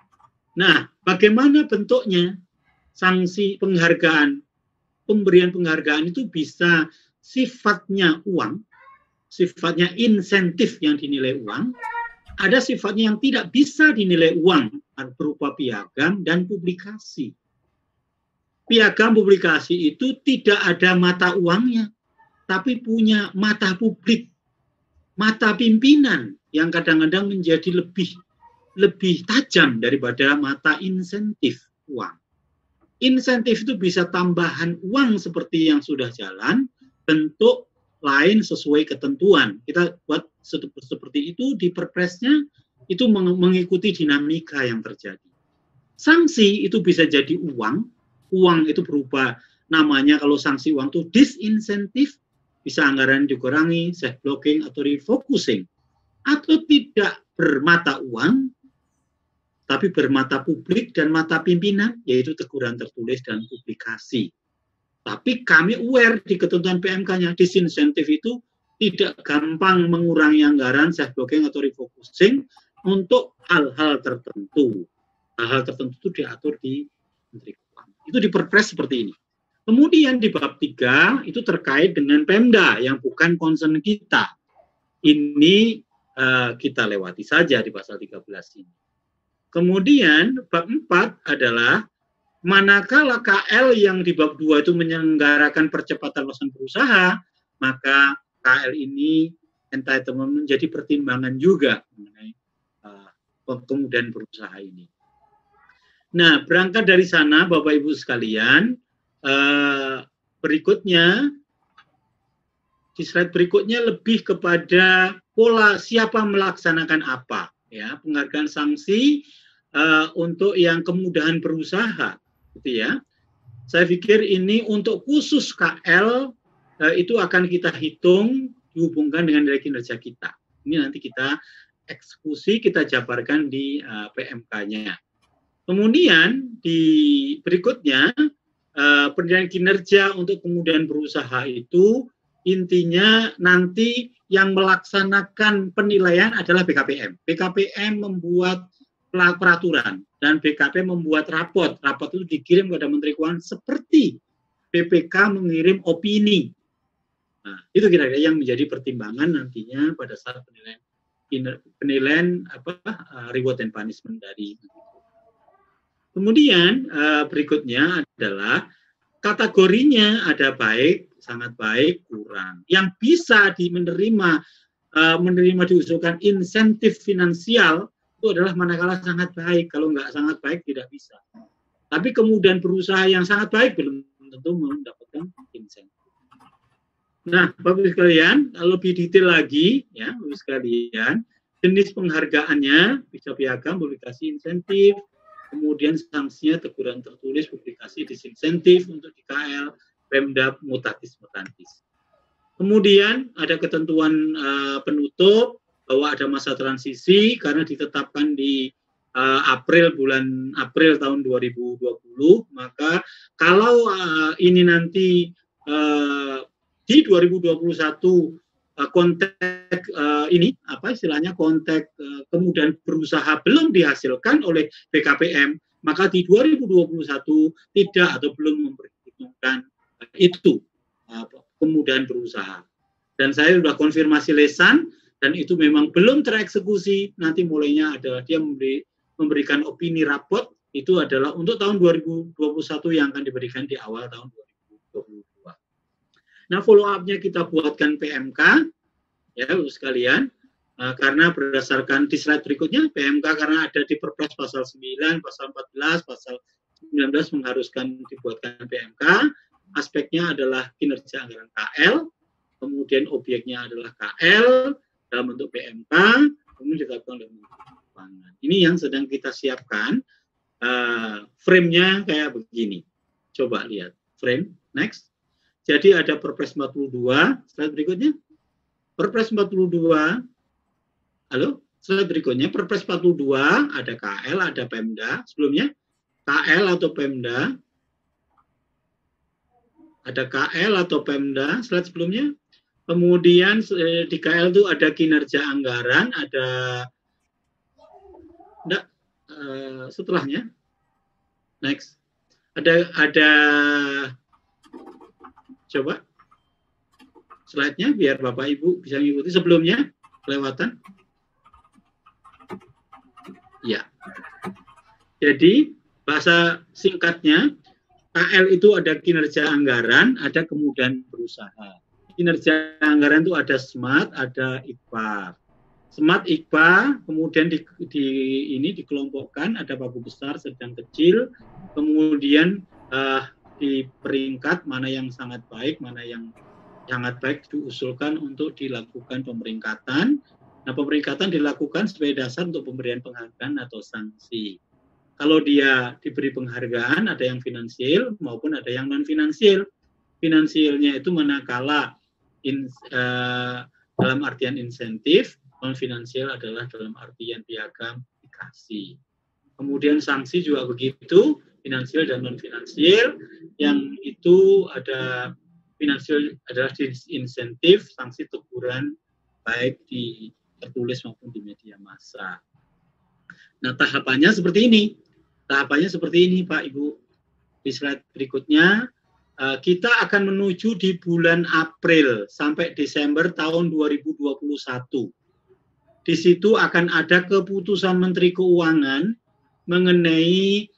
S1: Nah, bagaimana bentuknya sanksi penghargaan? Pemberian penghargaan itu bisa sifatnya uang, sifatnya insentif yang dinilai uang, ada sifatnya yang tidak bisa dinilai uang, berupa piagam dan publikasi. Piagam publikasi itu tidak ada mata uangnya, tapi punya mata publik, mata pimpinan yang kadang-kadang menjadi lebih tajam daripada mata insentif uang. Insentif itu bisa tambahan uang seperti yang sudah jalan, bentuk lain sesuai ketentuan. Kita buat seperti itu di perpresnya, itu mengikuti dinamika yang terjadi. Sanksi itu bisa jadi uang itu berupa namanya kalau sanksi uang itu disinsentif, bisa anggaran dikurangi, self blocking atau refocusing, atau tidak bermata uang tapi bermata publik dan mata pimpinan, yaitu teguran tertulis dan publikasi. Tapi kami aware di ketentuan PMK-nya, disinsentif itu tidak gampang mengurangi anggaran, self blocking atau refocusing untuk hal-hal tertentu. Hal-hal tertentu itu diatur di Menteri Keuangan. Itu di Perpres seperti ini. Kemudian di bab 3 itu terkait dengan Pemda yang bukan concern kita. Ini kita lewati saja di pasal 13 ini. Kemudian bab 4 adalah manakala KL yang di bab 2 itu menyelenggarakan percepatan pelaksanaan berusaha, maka KL ini entitlement menjadi pertimbangan juga mengenai kemudahan berusaha ini. Nah, berangkat dari sana Bapak Ibu sekalian, berikutnya di slide berikutnya lebih kepada pola siapa melaksanakan apa, ya, penghargaan sanksi untuk yang kemudahan berusaha, gitu ya. Saya pikir ini untuk khusus KL itu akan kita hitung dihubungkan dengan nilai kinerja kita. Ini nanti kita eksekusi, kita jabarkan di PMK-nya. Kemudian di berikutnya penilaian kinerja untuk kemudahan berusaha itu intinya nanti yang melaksanakan penilaian adalah BKPM. BKPM membuat peraturan dan BKP membuat rapot. Rapot itu dikirim kepada Menteri Keuangan seperti BPK mengirim opini. Nah, itu kira-kira yang menjadi pertimbangan nantinya pada saat penilaian reward and punishment dari. Kemudian berikutnya adalah kategorinya ada baik, sangat baik, kurang. Yang bisa menerima diusulkan insentif finansial itu adalah manakala sangat baik. Kalau nggak sangat baik tidak bisa. Tapi kemudian berusaha yang sangat baik belum tentu mendapatkan insentif. Nah, Bapak sekalian, lebih detail lagi, ya, Bapak sekalian, jenis penghargaannya bisa piagam, publikasi insentif, kemudian sanksinya teguran tertulis, publikasi disinsentif untuk di KL, Pemda, mutatis mutandis. Kemudian ada ketentuan penutup bahwa ada masa transisi karena ditetapkan di bulan April tahun 2020, maka kalau ini nanti di 2021 konteks ini konteks kemudian berusaha belum dihasilkan oleh BKPM, maka di 2021 tidak atau belum memperhitungkan itu kemudahan berusaha. Dan saya sudah konfirmasi lesan dan itu memang belum tereksekusi. Nanti mulainya adalah dia memberikan opini rapot, itu adalah untuk tahun 2021 yang akan diberikan di awal tahun 2022. Nah, follow up-nya kita buatkan PMK, ya Bapak sekalian, karena berdasarkan di slide berikutnya, PMK karena ada di Perpres pasal 9, pasal 14, pasal 19 mengharuskan dibuatkan PMK, aspeknya adalah kinerja anggaran KL, kemudian objeknya adalah KL, dalam bentuk PMK, kemudian ditetapkan oleh Menteri Keuangan. Ini yang sedang kita siapkan, frame-nya kayak begini. Coba lihat, frame, next. Jadi ada Perpres 42, slide berikutnya. Perpres 42, halo, slide berikutnya, Perpres 42, ada KL, ada Pemda, sebelumnya KL atau Pemda, ada KL atau Pemda, slide sebelumnya. Kemudian di KL itu ada kinerja anggaran, ada setelahnya, next, ada coba slide-nya biar Bapak Ibu bisa mengikuti sebelumnya, kelewatan. Ya. Jadi bahasa singkatnya KL itu ada kinerja anggaran, ada kemudahan berusaha. Kinerja anggaran itu ada SMART, ada IKPA. SMART, IKPA, kemudian ini dikelompokkan, ada pagu besar, sedang, kecil, kemudian di peringkat mana yang sangat baik, mana yang sangat baik diusulkan untuk dilakukan pemeringkatan. Nah, pemeringkatan dilakukan sebagai dasar untuk pemberian penghargaan atau sanksi. Kalau dia diberi penghargaan, ada yang finansial maupun ada yang non-finansial. Finansialnya itu manakala dalam artian insentif, non-finansial adalah dalam artian piagam dikasih. Kemudian sanksi juga begitu, finansial dan non-finansial, yang itu ada finansial adalah insentif, sanksi teguran baik di tertulis maupun di media massa. Nah, tahapannya seperti ini. Tahapannya seperti ini, Pak Ibu. Di slide berikutnya, kita akan menuju di bulan April sampai Desember tahun 2021. Di situ akan ada keputusan Menteri Keuangan mengenai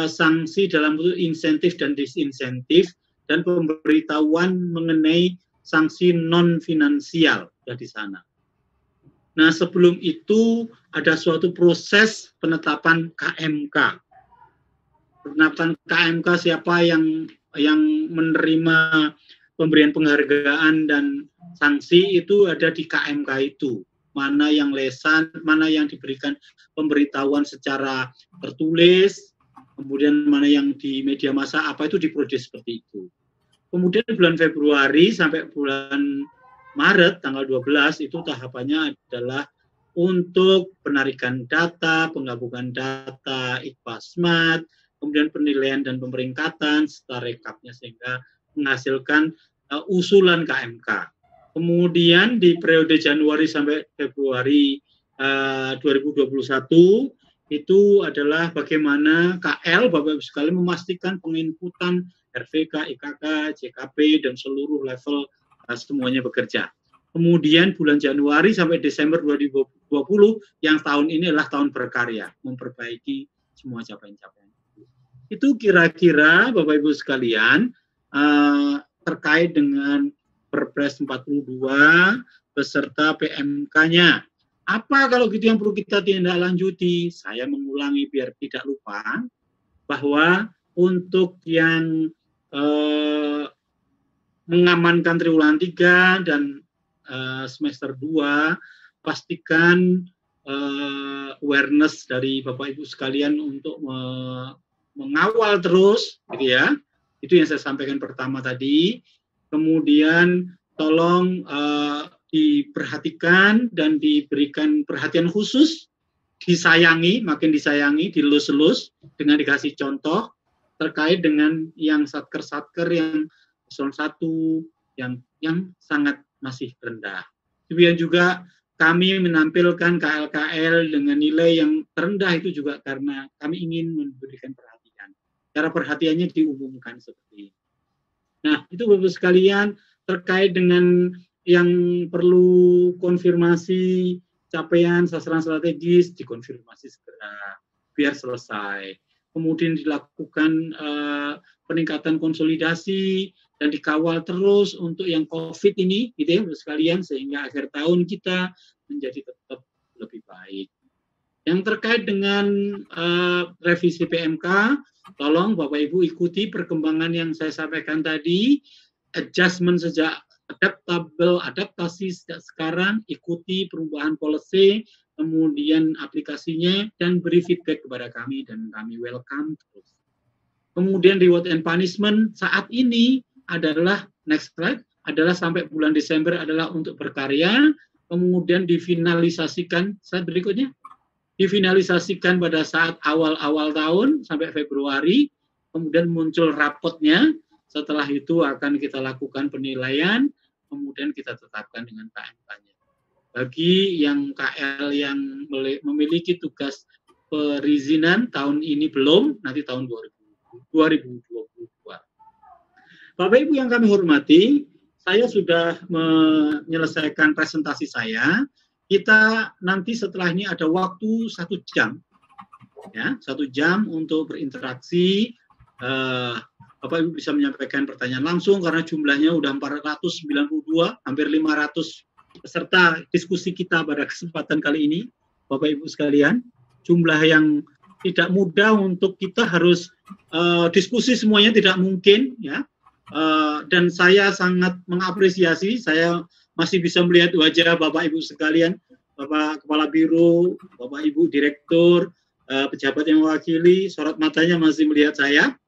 S1: sanksi dalam bentuk insentif dan disinsentif, dan pemberitahuan mengenai sanksi non finansial di sana. Nah, sebelum itu ada suatu proses penetapan KMK. Penetapan KMK siapa yang menerima pemberian penghargaan dan sanksi itu ada di KMK itu. Mana yang lesan, mana yang diberikan pemberitahuan secara tertulis, kemudian mana yang di media massa, apa itu diproses seperti itu. Kemudian bulan Februari sampai bulan Maret tanggal 12 itu tahapannya adalah untuk penarikan data, penggabungan data, IKPASMAT, kemudian penilaian dan pemeringkatan serta rekapnya sehingga menghasilkan usulan KMK. Kemudian di periode Januari sampai Februari 2021 itu adalah bagaimana KL, Bapak Ibu sekalian, memastikan penginputan RVK, IKK, JKP, dan seluruh level semuanya bekerja. Kemudian bulan Januari sampai Desember 2020, yang tahun ini adalah tahun berkarya, memperbaiki semua capaian-capaian. Itu kira-kira Bapak Ibu sekalian terkait dengan Perpres 42 beserta PMK-nya. Apa kalau gitu yang perlu kita tindak lanjuti? Saya mengulangi biar tidak lupa bahwa untuk yang mengamankan triwulan 3 dan semester 2, pastikan awareness dari Bapak Ibu sekalian untuk mengawal terus, gitu ya. Itu yang saya sampaikan pertama tadi. Kemudian tolong diperhatikan dan diberikan perhatian khusus, disayangi, makin disayangi, dilus-lus dengan dikasih contoh terkait dengan yang satker-satker yang eselon 1 yang sangat masih rendah. Kemudian juga kami menampilkan KL-KL dengan nilai yang terendah itu juga karena kami ingin memberikan perhatian. Cara perhatiannya diumumkan seperti ini. Nah, itu Bapak sekalian terkait dengan yang perlu konfirmasi capaian sasaran strategis, dikonfirmasi segera biar selesai. Kemudian dilakukan peningkatan konsolidasi dan dikawal terus untuk yang COVID ini, gitu ya, Bapak sekalian, sehingga akhir tahun kita menjadi tetap lebih baik. Yang terkait dengan revisi PMK, tolong Bapak Ibu ikuti perkembangan yang saya sampaikan tadi, adjustment sejak adaptasi sejak sekarang, ikuti perubahan policy, kemudian aplikasinya, dan beri feedback kepada kami, dan kami welcome terus. Kemudian reward and punishment saat ini adalah, next slide, adalah sampai bulan Desember adalah untuk berkarya, kemudian difinalisasikan, saat berikutnya, difinalisasikan pada saat awal-awal tahun sampai Februari, kemudian muncul rapotnya, setelah itu akan kita lakukan penilaian, kemudian kita tetapkan dengan KMK-nya. Bagi yang KL yang memiliki tugas perizinan tahun ini belum, nanti tahun 2022. Bapak Ibu yang kami hormati, saya sudah menyelesaikan presentasi saya. Kita nanti setelah ini ada waktu 1 jam, ya, 1 jam untuk berinteraksi. Bapak Ibu bisa menyampaikan pertanyaan langsung karena jumlahnya udah 492, hampir 500 peserta diskusi kita pada kesempatan kali ini, Bapak Ibu sekalian. Jumlah yang tidak mudah untuk kita harus diskusi semuanya, tidak mungkin, ya. Dan saya sangat mengapresiasi, saya masih bisa melihat wajah Bapak Ibu sekalian, Bapak Kepala Biro, Bapak Ibu Direktur, pejabat yang mewakili, sorot matanya masih melihat saya.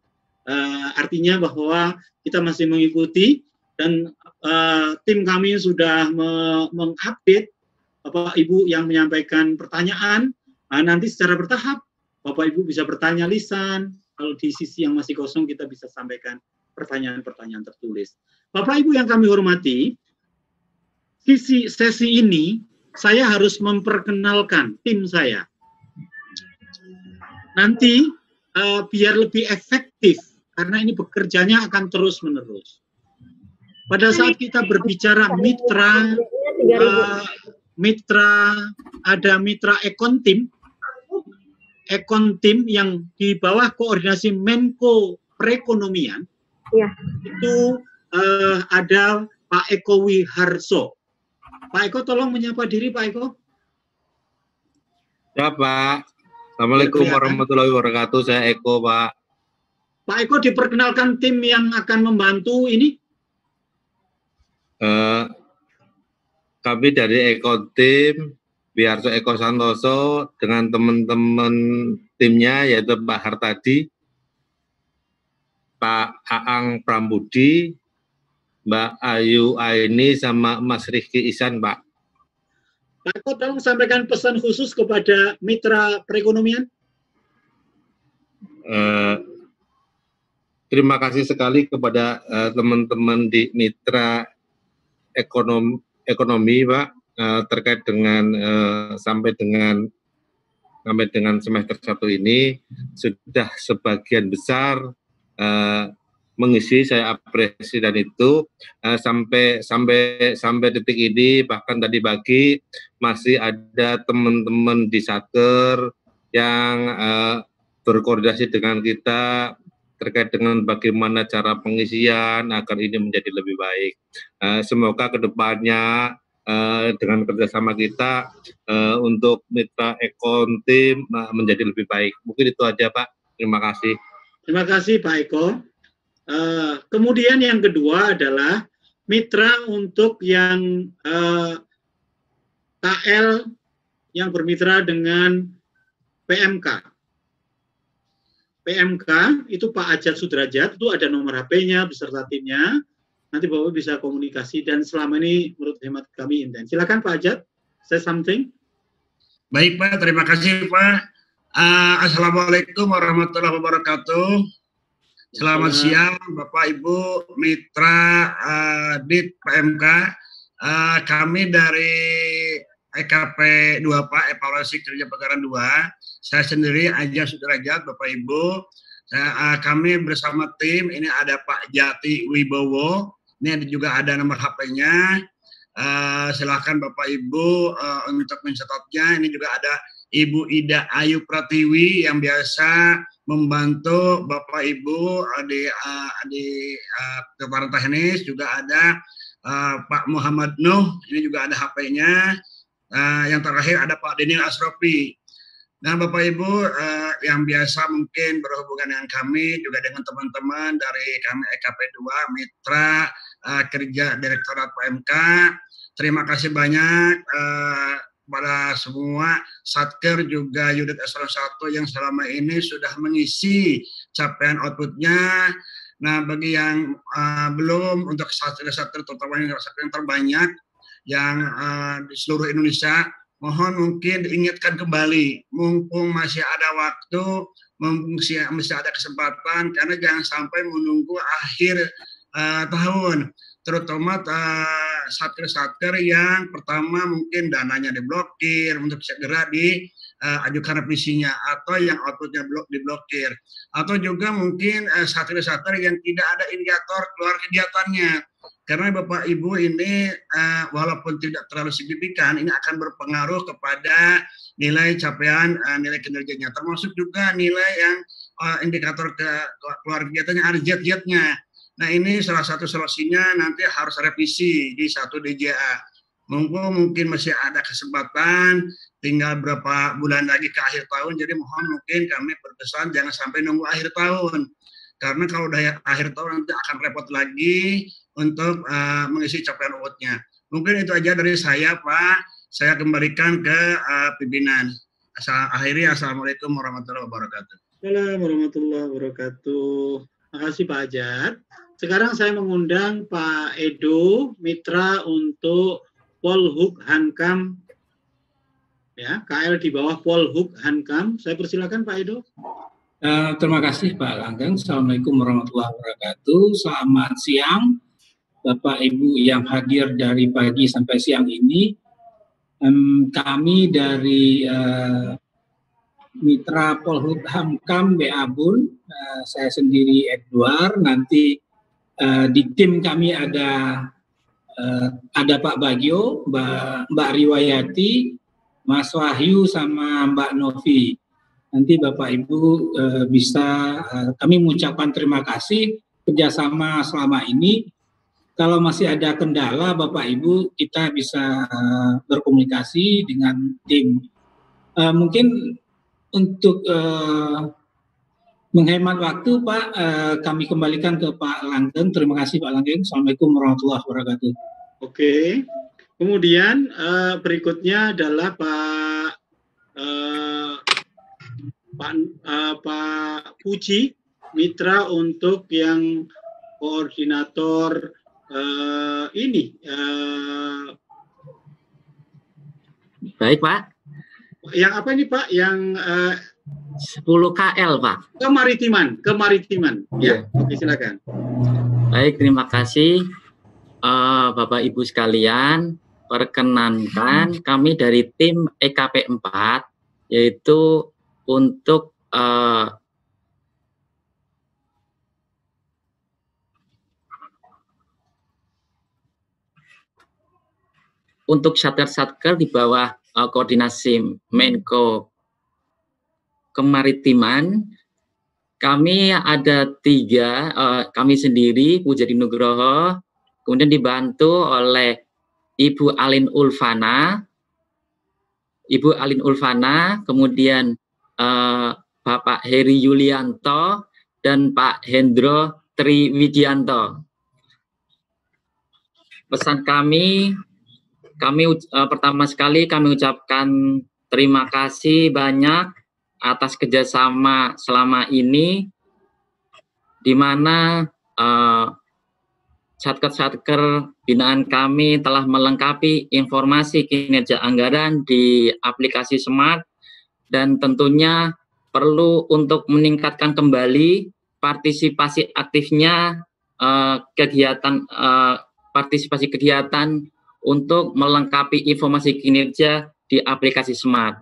S1: Artinya bahwa kita masih mengikuti, dan tim kami sudah mengupdate Bapak Ibu yang menyampaikan pertanyaan. Nanti secara bertahap Bapak Ibu bisa bertanya lisan, kalau di sisi yang masih kosong kita bisa sampaikan pertanyaan-pertanyaan tertulis. Bapak Ibu yang kami hormati, sesi ini saya harus memperkenalkan tim saya. Nanti biar lebih efektif, karena ini bekerjanya akan terus-menerus. Pada saat kita berbicara mitra, ada mitra Ekontim yang di bawah koordinasi Menko Perekonomian.
S2: Ya.
S1: Itu ada Pak Eko Wiharso. Pak Eko, tolong menyapa diri, Pak Eko.
S3: Ya, Pak. Assalamualaikum warahmatullahi wabarakatuh. Saya Eko, Pak.
S1: Pak Eko, diperkenalkan tim yang akan membantu ini.
S3: Kami dari Ekontim, Wiharso Eko Santoso, dengan teman-teman timnya, yaitu Pak Hartadi, Pak Aang Prambudi, Mbak Ayu Aini, sama Mas Rizky Ihsan, Pak.
S1: Pak Eko, tolong sampaikan pesan khusus kepada mitra perekonomian.
S3: Terima kasih sekali kepada teman-teman di mitra ekonomi, Pak, terkait dengan sampai dengan semester 1 ini sudah sebagian besar mengisi, saya apresiasi, dan itu sampai detik ini, bahkan tadi pagi masih ada teman-teman di Satker yang berkoordinasi dengan kita terkait dengan bagaimana cara pengisian agar ini menjadi lebih baik. Semoga kedepannya dengan kerjasama kita untuk mitra Ekontim menjadi lebih baik. Mungkin itu aja, Pak. Terima kasih.
S1: Terima kasih, Pak Eko. Kemudian yang kedua adalah mitra untuk yang KL yang bermitra dengan PMK. PMK itu Pak Ajat Sudrajat, itu ada nomor HP-nya beserta timnya. Nanti Bapak bisa komunikasi, dan selama ini menurut hemat kami intens. Silakan Pak Ajat, say something.
S4: Baik, Pak, terima kasih, Pak. Assalamualaikum warahmatullahi wabarakatuh. Selamat siang Bapak Ibu mitra DIT PMK. Kami dari EKP 2, Pak, Evaluasi Kerja Pegawai 2. Saya sendiri Ajat Sudrajat, Bapak Ibu. Kami bersama tim, ini ada Pak Jati Wibowo, ini juga ada nomor HP-nya. Silakan Bapak Ibu untuk mencatatnya. Ini juga ada Ibu Ida Ayu Pratiwi yang biasa membantu Bapak Ibu di departemen teknis. Juga ada Pak Muhammad Nuh, ini juga ada HP-nya. Yang terakhir ada Pak Denil Asrofi. Nah, Bapak Ibu yang biasa mungkin berhubungan dengan kami, juga dengan teman-teman dari kami EKP 2, Mitra Kerja Direktorat PMK. Terima kasih banyak pada semua Satker, juga Unit Eselon 1 yang selama ini sudah mengisi capaian outputnya. Nah, bagi yang belum, untuk Satker terutama yang terbanyak yang di seluruh Indonesia, mohon mungkin diingatkan kembali, mumpung masih ada waktu, mumpung masih ada kesempatan, karena jangan sampai menunggu akhir tahun, terutama satker-satker yang pertama mungkin dananya diblokir untuk segera diajukan revisinya, atau yang outputnya diblokir, atau juga mungkin satker-satker yang tidak ada indikator keluar kegiatannya. Karena Bapak Ibu ini walaupun tidak terlalu signifikan, ini akan berpengaruh kepada nilai capaian nilai kinerjanya, termasuk juga nilai yang indikator keluar kegiatannya, RZ-nya. Nah, ini salah satu solusinya nanti harus revisi di 1 DJA. Mungkin masih ada kesempatan, tinggal berapa bulan lagi ke akhir tahun, jadi mohon mungkin kami berpesan jangan sampai nunggu akhir tahun. Karena kalau udah akhir tahun nanti akan repot lagi untuk mengisi capaian outputnya. Mungkin itu aja dari saya, Pak. Saya kembalikan ke pimpinan. Akhiri, Assalamualaikum warahmatullahi wabarakatuh.
S1: Assalamualaikum warahmatullahi wabarakatuh. Terima kasih Pak Ajat. Sekarang saya mengundang Pak Edo, mitra untuk Polhuk Hankam, ya, KL di bawah Polhuk Hankam. Saya persilakan Pak Edo.
S5: Terima kasih Pak Langgeng. Assalamualaikum warahmatullahi wabarakatuh. Selamat siang Bapak Ibu yang hadir dari pagi sampai siang ini. Kami dari Mitra Polhuk Hankam BA-Bun, saya sendiri Edward. Nanti di tim kami ada ada Pak Bagio, Mbak Riwayati, Mas Wahyu sama Mbak Novi. Nanti Bapak Ibu bisa kami mengucapkan terima kasih kerjasama selama ini. Kalau masih ada kendala Bapak Ibu, kita bisa berkomunikasi dengan tim. Mungkin untuk menghemat waktu Pak, kami kembalikan ke Pak Langgeng. Terima kasih Pak Langgeng. Assalamualaikum warahmatullahi wabarakatuh.
S1: Oke. Kemudian berikutnya adalah Pak Puji Mitra untuk yang koordinator ini.
S2: Baik Pak.
S1: Yang apa ini Pak? Yang
S2: 10 KL Pak.
S1: Kemaritiman. Ya, oke silakan.
S2: Baik, terima kasih Bapak Ibu sekalian. Perkenankan kami dari tim EKP 4 yaitu untuk satker di bawah koordinasi Menko Kemaritiman. Kami ada 3, kami sendiri Pujadi Nugroho, kemudian dibantu oleh Ibu Alin Ulfana, kemudian Bapak Heri Yulianto dan Pak Hendro Triwidianto. Pesan kami pertama sekali kami ucapkan terima kasih banyak atas kerjasama selama ini, di mana satker-satker binaan kami telah melengkapi informasi kinerja anggaran di aplikasi Smart, dan tentunya perlu untuk meningkatkan kembali partisipasi aktifnya kegiatan untuk melengkapi informasi kinerja di aplikasi Smart.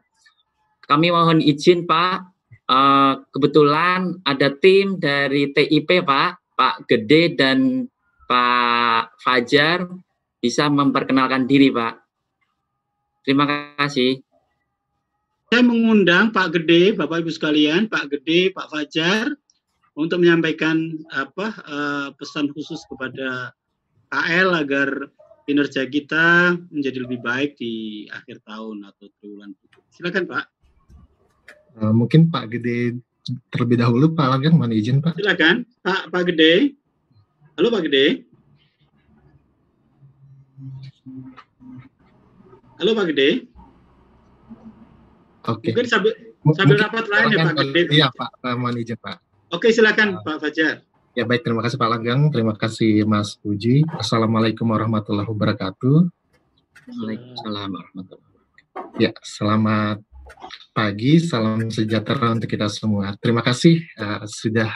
S2: Kami mohon izin Pak, kebetulan ada tim dari TIP Pak Gede dan Pak Fajar, bisa memperkenalkan diri Pak. Terima kasih.
S1: Saya mengundang Pak Gede, Bapak Ibu sekalian, Pak Gede, Pak Fajar, untuk menyampaikan pesan khusus kepada KL agar kinerja kita menjadi lebih baik di akhir tahun atau triwulan berikut. Silakan Pak.
S6: Mungkin Pak Gede terlebih dahulu, Pak Langgeng, mohon izin Pak.
S1: Silakan Pak Gede. Halo Pak Gede. Halo Pak Gede.
S6: Oke.
S1: Mungkin sambil rapat lain ya Pak Gede.
S6: Iya Pak, mohon izin Pak.
S1: Oke, silakan Pak Fajar.
S6: Ya baik, terima kasih Pak Langgeng, terima kasih Mas Puji. Assalamualaikum warahmatullahi wabarakatuh.
S2: Waalaikumsalam warahmatullahi wabarakatuh.
S6: Ya, selamat pagi, salam sejahtera untuk kita semua. Terima kasih sudah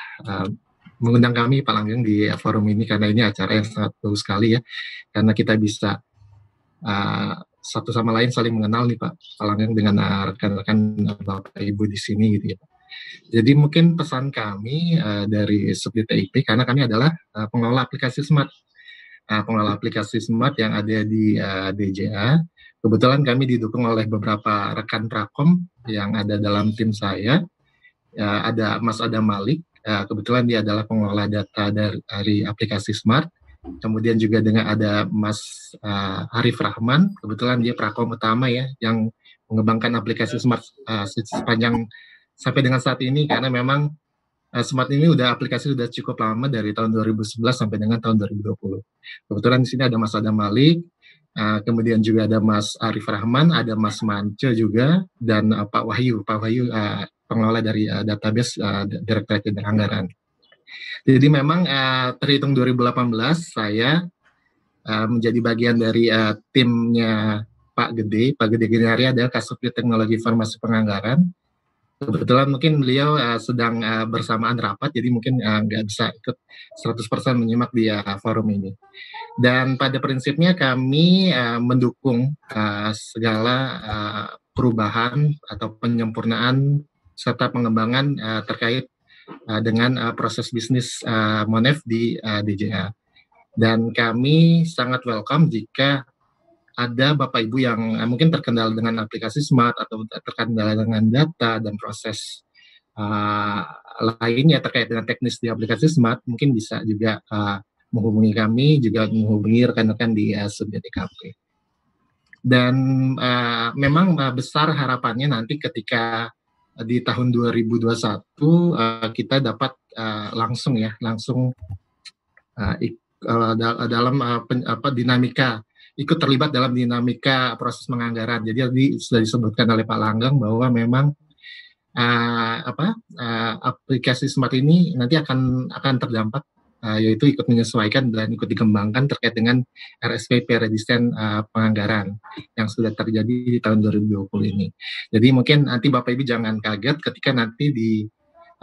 S6: mengundang kami Pak Langgeng di forum ini, karena ini acara yang sangat bagus sekali ya, karena kita bisa satu sama lain saling mengenal nih Pak Langgeng dengan rekan-rekan Bapak Ibu di sini gitu ya. Jadi mungkin pesan kami dari Subdit TIP, karena kami adalah pengelola aplikasi Smart. Pengelola aplikasi Smart yang ada di DJA. Kebetulan kami didukung oleh beberapa rekan Prakom yang ada dalam tim saya. Ada Mas Adam Malik, kebetulan dia adalah pengelola data dari aplikasi Smart. Kemudian juga dengan ada Mas Arif Rahman, kebetulan dia Prakom utama ya, yang mengembangkan aplikasi Smart sepanjang sampai dengan saat ini, karena memang Smart ini aplikasi sudah cukup lama dari tahun 2011 sampai dengan tahun 2020. Kebetulan di sini ada Mas Adam Malik, kemudian juga ada Mas Arif Rahman, ada Mas Manco juga, dan Pak Wahyu pengelola dari database Direktorat Jenderal Anggaran. Jadi memang terhitung 2018 saya menjadi bagian dari timnya Pak Gede Ginari, adalah Kasubdit Teknologi Informasi Penganggaran. Kebetulan mungkin beliau sedang bersamaan rapat, jadi mungkin nggak bisa ikut 100% menyimak di forum ini. Dan pada prinsipnya kami mendukung segala perubahan atau penyempurnaan serta pengembangan terkait dengan proses bisnis Monef di DJA. Dan kami sangat welcome jika ada Bapak Ibu yang mungkin terkendala dengan aplikasi smart atau terkendala dengan data dan proses lainnya terkait dengan teknis di aplikasi smart, mungkin bisa juga menghubungi kami, juga menghubungi rekan-rekan di Subdit DKP. Dan memang besar harapannya nanti ketika di tahun 2021 kita dapat langsung dalam dinamika, ikut terlibat dalam dinamika proses penganggaran. Jadi sudah disebutkan oleh Pak Langgeng bahwa memang aplikasi smart ini nanti akan terdampak, yaitu ikut menyesuaikan dan ikut dikembangkan terkait dengan RSPP resisten penganggaran yang sudah terjadi di tahun 2020 ini. Jadi mungkin nanti Bapak Ibu jangan kaget ketika nanti di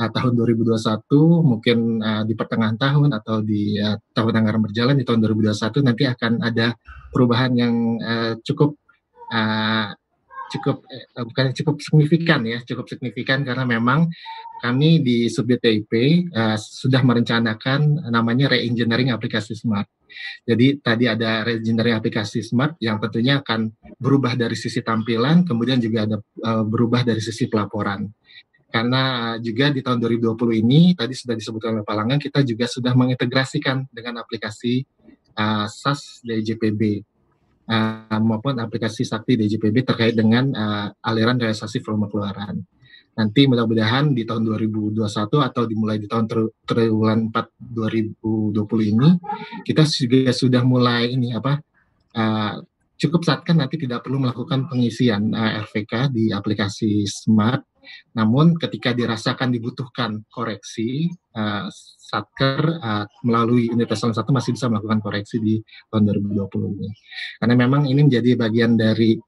S6: tahun 2021 mungkin di pertengahan tahun atau di tahun anggaran berjalan di tahun 2021 nanti akan ada perubahan yang cukup signifikan karena memang kami di Subdit TIP sudah merencanakan namanya re-engineering aplikasi smart. Jadi tadi ada re-engineering aplikasi smart yang tentunya akan berubah dari sisi tampilan, kemudian juga ada berubah dari sisi pelaporan. Karena juga di tahun 2020 ini tadi sudah disebutkan oleh Pak Langgeng, kita juga sudah mengintegrasikan dengan aplikasi SAS DJPB maupun aplikasi Sakti DJPB terkait dengan aliran realisasi volume keluaran. Nanti mudah-mudahan di tahun 2021 atau dimulai di tahun triwulan 4 2020 ini kita juga sudah mulai cukup saat kan nanti tidak perlu melakukan pengisian RVK di aplikasi smart. Namun ketika dirasakan dibutuhkan koreksi, Satker melalui unit eselon 1 masih bisa melakukan koreksi di tahun 2020 ini. Karena memang ini menjadi bagian dari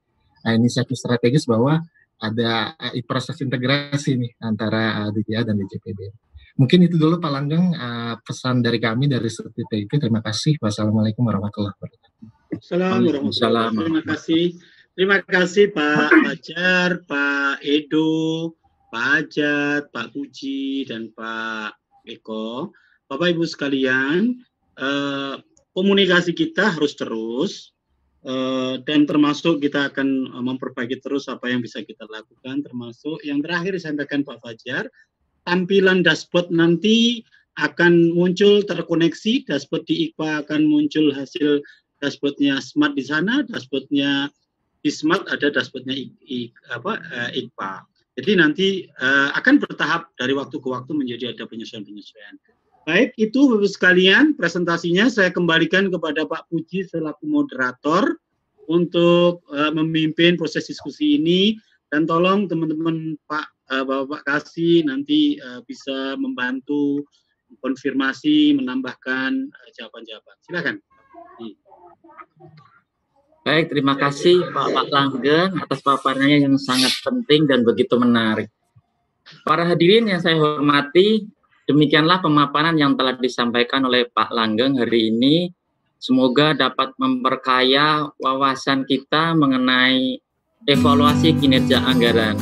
S6: inisiatif strategis bahwa ada proses integrasi nih antara DJA dan DJPB. Mungkin itu dulu Pak Langgeng pesan dari kami dari Subdit TIP. Terima kasih. Wassalamualaikum warahmatullahi wabarakatuh.
S1: Assalamualaikum. Terima kasih Pak Fajar, Pak Edo, Pak Ajat, Pak Puji, dan Pak Eko. Bapak Ibu sekalian, komunikasi kita harus terus, dan termasuk kita akan memperbaiki terus apa yang bisa kita lakukan, termasuk yang terakhir disampaikan Pak Fajar, tampilan dashboard nanti akan muncul terkoneksi, dashboard di IKPA akan muncul hasil dashboardnya smart di sana, dashboardnya di smart ada dashboardnya IKPA. Jadi nanti akan bertahap dari waktu ke waktu menjadi ada penyesuaian-penyesuaian. Baik, itu Bapak sekalian presentasinya saya kembalikan kepada Pak Puji selaku moderator untuk memimpin proses diskusi ini, dan tolong teman-teman Bapak Kasih nanti bisa membantu konfirmasi, menambahkan jawaban-jawaban. Silakan.
S2: Baik, terima kasih Pak Langgeng atas paparannya yang sangat penting dan begitu menarik. Para hadirin yang saya hormati, demikianlah pemaparan yang telah disampaikan oleh Pak Langgeng hari ini. Semoga dapat memperkaya wawasan kita mengenai evaluasi kinerja anggaran.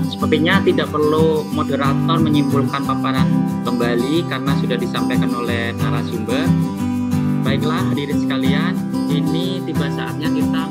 S2: Sepertinya tidak perlu moderator menyimpulkan paparan kembali karena sudah disampaikan oleh narasumber. Baiklah hadirin sekalian, ini tiba saatnya kita